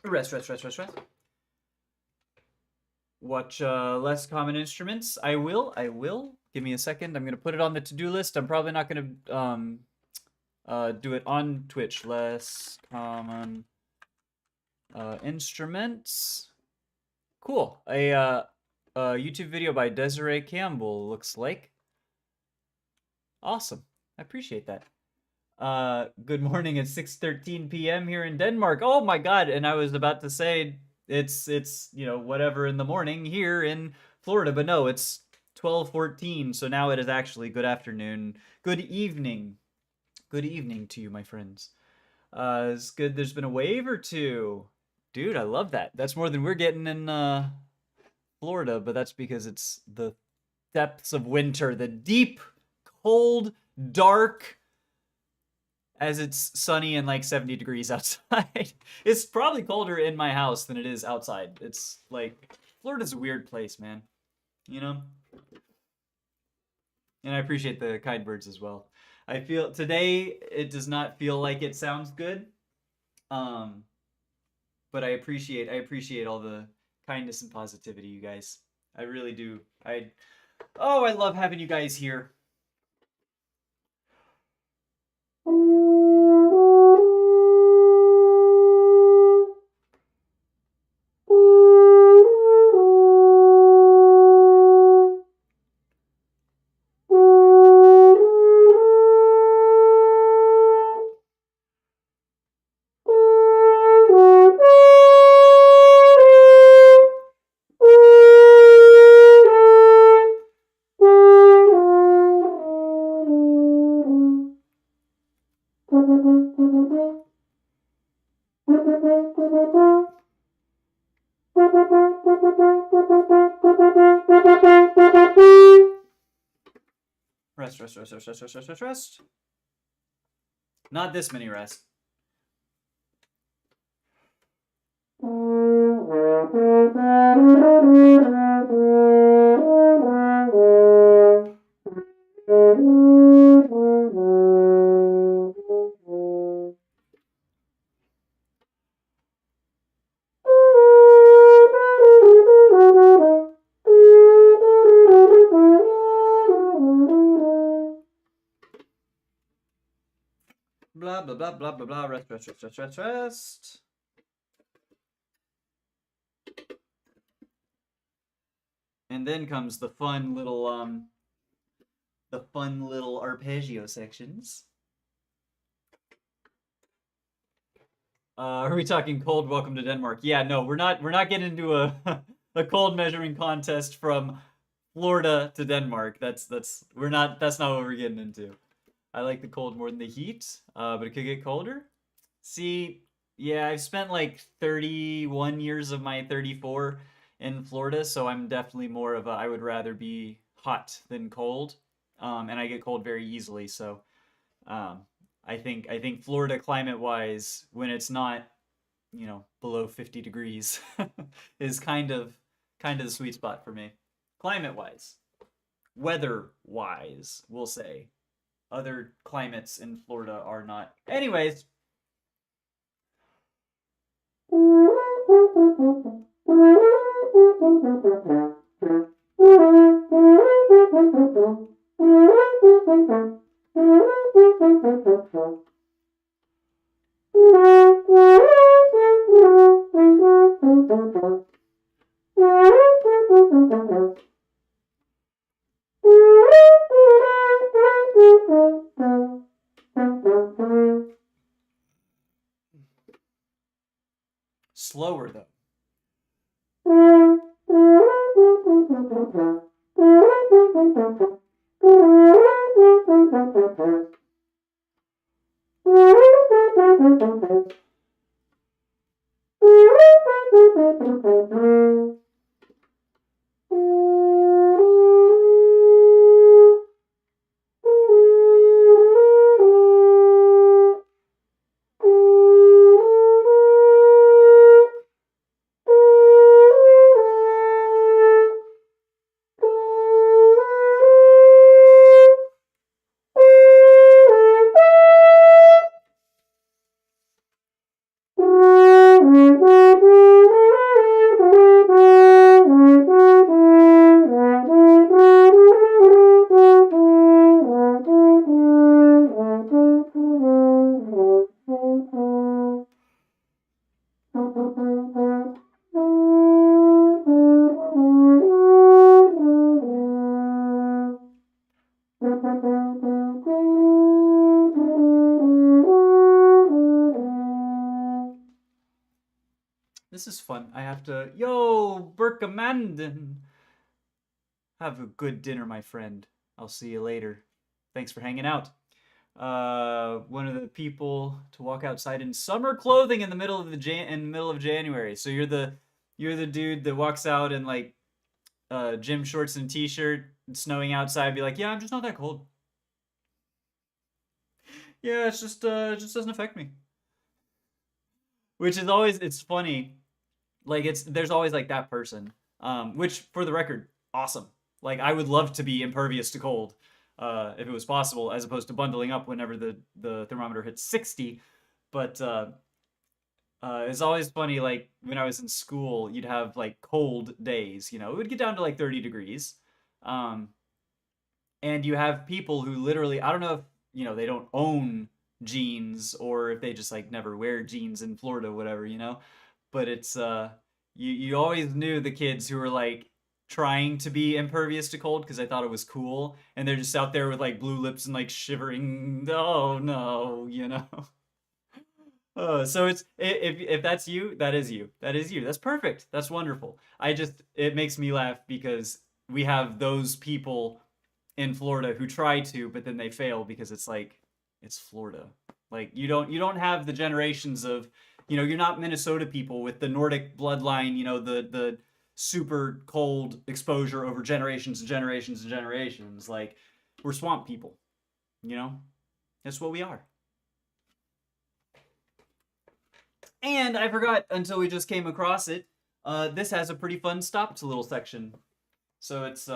Rest. Watch less common instruments. I will. Give me a second. I'm gonna put it on the to-do list. I'm probably not gonna do it on Twitch. Less common instruments. Cool. A YouTube video by Desiree Campbell, looks like. Awesome. I appreciate that. Good morning at 6:13 p.m. here in Denmark. Oh my god, and I was about to say it's whatever in the morning here in Florida, but no, it's 12:14, so now it is actually good afternoon. Good evening. Good evening to you, my friends. It's good there's been a wave or two. Dude, I love that. That's more than we're getting in Florida, but that's because it's the depths of winter, the deep, cold, dark, as it's sunny and like 70 degrees outside. It's probably colder in my house than it is outside. It's like, Florida's a weird place, man. You know? And I appreciate the kind words as well. I feel today it does not feel like it sounds good. But I appreciate all the kindness and positivity, you guys. I really do. I love having you guys here. Rest. Not this many rest. Blah, blah, blah, blah, blah, blah. Rest. And then comes the fun little arpeggio sections. Are we talking cold? Welcome to Denmark. Yeah, no, we're not getting into a a cold measuring contest from Florida to Denmark. That's not what we're getting into. I like the cold more than the heat, but it could get colder. See, Yeah, I've spent like 31 years of my 34 in Florida, so I'm definitely more of a I would rather be hot than cold. And I get cold very easily, so um, I think Florida climate wise, when it's not, below 50 degrees, is kind of the sweet spot for me. Climate wise, weather wise, we'll say. Other climates in Florida are not. Anyways, slower though. This is fun. I have to. Yo, Berkamanden. Have a good dinner, my friend. I'll see you later. Thanks for hanging out. One of the people to walk outside in summer clothing in the middle of January. So you're the dude that walks out in like gym shorts and t-shirt, snowing outside, be like, yeah, I'm just not that cold. Yeah, it just doesn't affect me. Which is always it's funny. Like there's always like that person. Which for the record, awesome. Like I would love to be impervious to cold, if it was possible, as opposed to bundling up whenever the thermometer hits 60. But it's always funny. Like when I was in school, you'd have like cold days. It would get down to like 30 degrees. Um, and you have people who literally, I don't know if they don't own jeans or if they just like never wear jeans in Florida, whatever. But it's you always knew the kids who were like trying to be impervious to cold because I thought it was cool, and they're just out there with like blue lips and like shivering. Oh no. So if that's you, that is you. That is you. That's perfect. That's wonderful. It makes me laugh because we have those people in Florida who try to, but then they fail because it's like it's Florida. Like you don't have the generations of, you're not Minnesota people with the Nordic bloodline, the super cold exposure over generations and generations and generations. Like we're swamp people, you know? That's what we are. And I forgot until we just came across it. This has a pretty fun stopped little section. So it's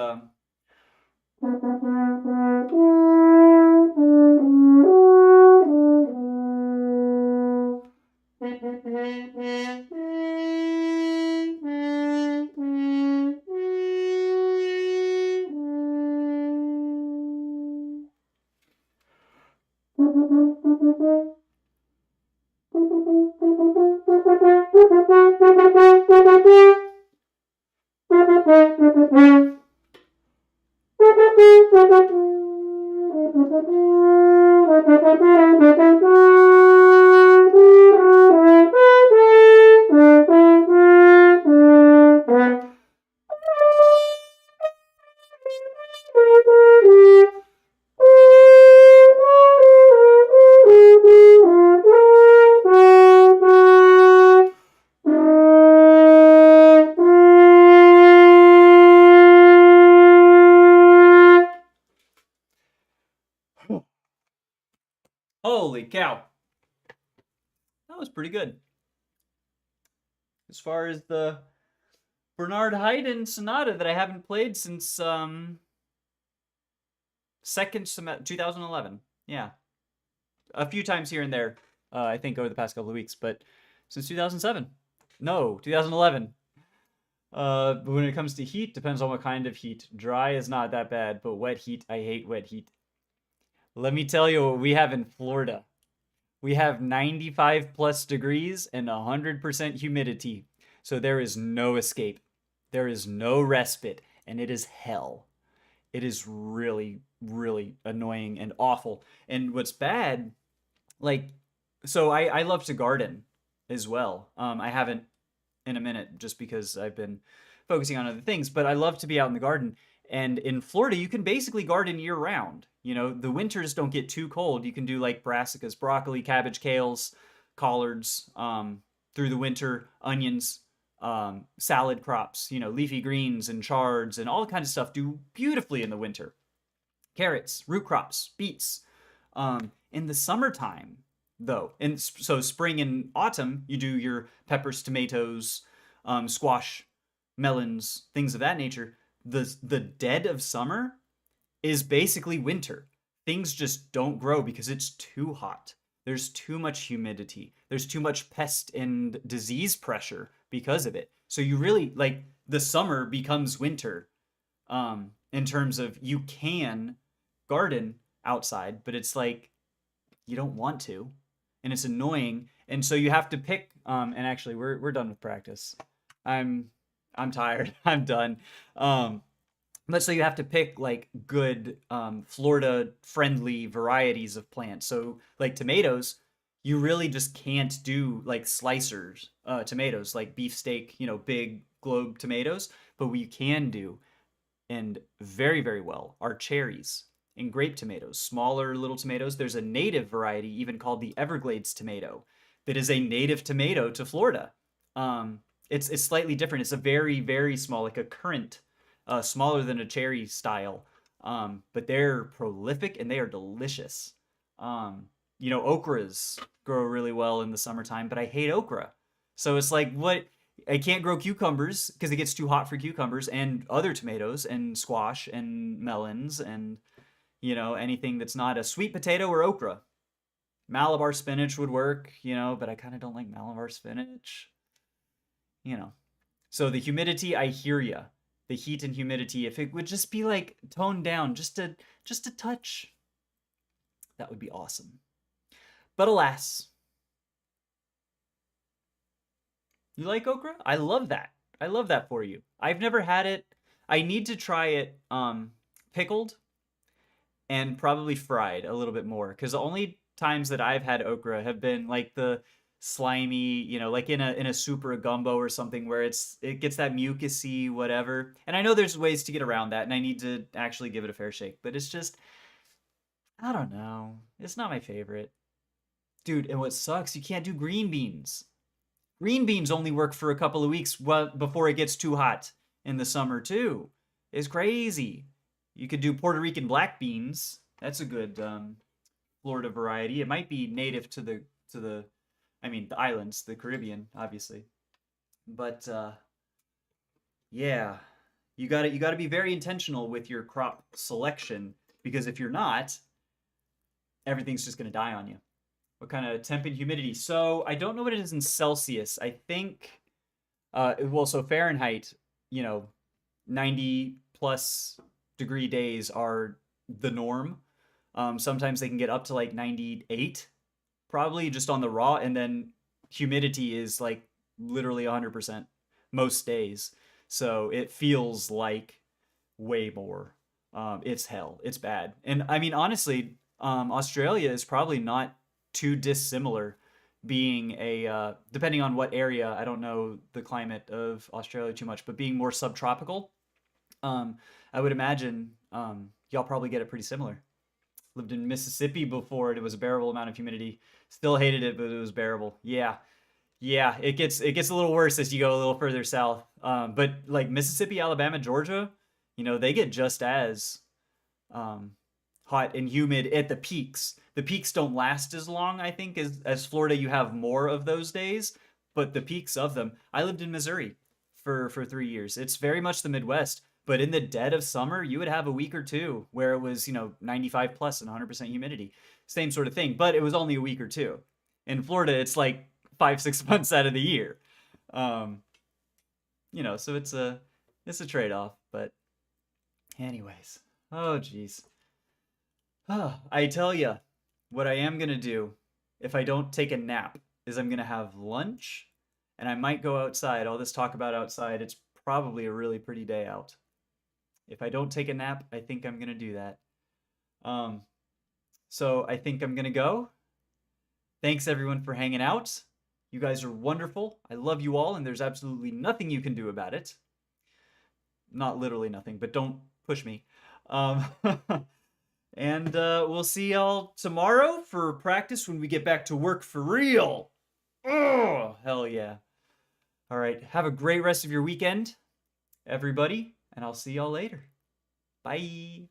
cow. That was pretty good. As far as the Bernard Haydn sonata that I haven't played since second semester 2011. Yeah, a few times here and there. I think over the past couple of weeks, but since 2007. No, 2011. But when it comes to heat, depends on what kind of heat. Dry is not that bad, but wet heat, I hate wet heat. Let me tell you what we have in Florida. We have 95 plus degrees and 100% humidity. So there is no escape. There is no respite, and it is hell. It is really, really annoying and awful. And what's bad, like, so I love to garden as well. I haven't in a minute just because I've been focusing on other things, but I love to be out in the garden. And in Florida, you can basically garden year round. You know, the winters don't get too cold. You can do like brassicas, broccoli, cabbage, kales, collards, through the winter, onions, salad crops, you know, leafy greens and chards and all kinds of stuff do beautifully in the winter. Carrots, root crops, beets. In the summertime, though, and so spring and autumn, you do your peppers, tomatoes, squash, melons, things of that nature. The dead of summer is basically winter. Things just don't grow because it's too hot. There's too much humidity. There's too much pest and disease pressure because of it. So you really like the summer becomes winter, in terms of you can garden outside, but it's like you don't want to, and it's annoying. And so you have to pick. And actually, we're done with practice. I'm I'm tired. I'm done. But so you have to pick like good Florida friendly varieties of plants. So like tomatoes, you really just can't do like slicers tomatoes, like beefsteak, you know, big globe tomatoes. But what you can do, and very, very well, are cherries and grape tomatoes, smaller little tomatoes. There's a native variety, even called the Everglades tomato, that is a native tomato to Florida. It's slightly different. It's a very, very small, like a currant, smaller than a cherry style. But they're prolific and they are delicious. You know, okras grow really well in the summertime, but I hate okra. So it's like, what? I can't grow cucumbers because it gets too hot for cucumbers and other tomatoes and squash and melons and, you know, anything that's not a sweet potato or okra. Malabar spinach would work, you know, but I kind of don't like Malabar spinach, you know. So the humidity, I hear ya. The heat and humidity, if it would just be like toned down just a touch, that would be awesome. But alas, you like okra? I love that. I love that for you. I've never had it. I need to try it pickled and probably fried a little bit more because the only times that I've had okra have been like the slimy, you know, like in a soup or a gumbo or something where it gets that mucusy whatever. And I know there's ways to get around that and I need to actually give it a fair shake, but it's just I don't know. It's not my favorite. Dude, and what sucks, you can't do green beans. Green beans only work for a couple of weeks before it gets too hot in the summer too. It's crazy. You could do Puerto Rican black beans. That's a good Florida variety. It might be native to the I mean the islands, the Caribbean, obviously. But yeah, you got to be very intentional with your crop selection because if you're not, everything's just going to die on you. What kind of temp and humidity? So I don't know what it is in Celsius. I think, well, so Fahrenheit, you know, 90 plus degree days are the norm. Sometimes they can get up to like 98, probably just on the raw, and then humidity is like literally 100% most days. So it feels like way more. It's hell. It's bad. And I mean, honestly, Australia is probably not too dissimilar, being a depending on what area. I don't know the climate of Australia too much, but being more subtropical, I would imagine y'all probably get it pretty similar. Lived in Mississippi before, and it was a bearable amount of humidity. Still hated it, but it was bearable. Yeah, yeah, it gets a little worse as you go a little further south. But like Mississippi, Alabama, Georgia, you know, they get just as um, hot and humid at the peaks. The peaks don't last as long, I think, as Florida. You have more of those days, but the peaks of them. I lived in Missouri for 3 years. It's very much the Midwest, but in the dead of summer, you would have a week or two where it was 95 plus and 100% humidity, same sort of thing. But it was only a week or two. In Florida, it's like 5 6 months out of the year. Um, so it's a trade off. But anyways, oh geez. I tell you, what I am gonna do if I don't take a nap is I'm gonna have lunch, and I might go outside. All this talk about outside, it's probably a really pretty day out. If I don't take a nap, I think I'm gonna do that. Um, so I think I'm gonna go. Thanks everyone for hanging out. You guys are wonderful. I love you all, and there's absolutely nothing you can do about it. Not literally nothing, but don't push me. Um, and we'll see y'all tomorrow for practice when we get back to work for real. Oh, hell yeah. All right. Have a great rest of your weekend, everybody, and I'll see y'all later. Bye.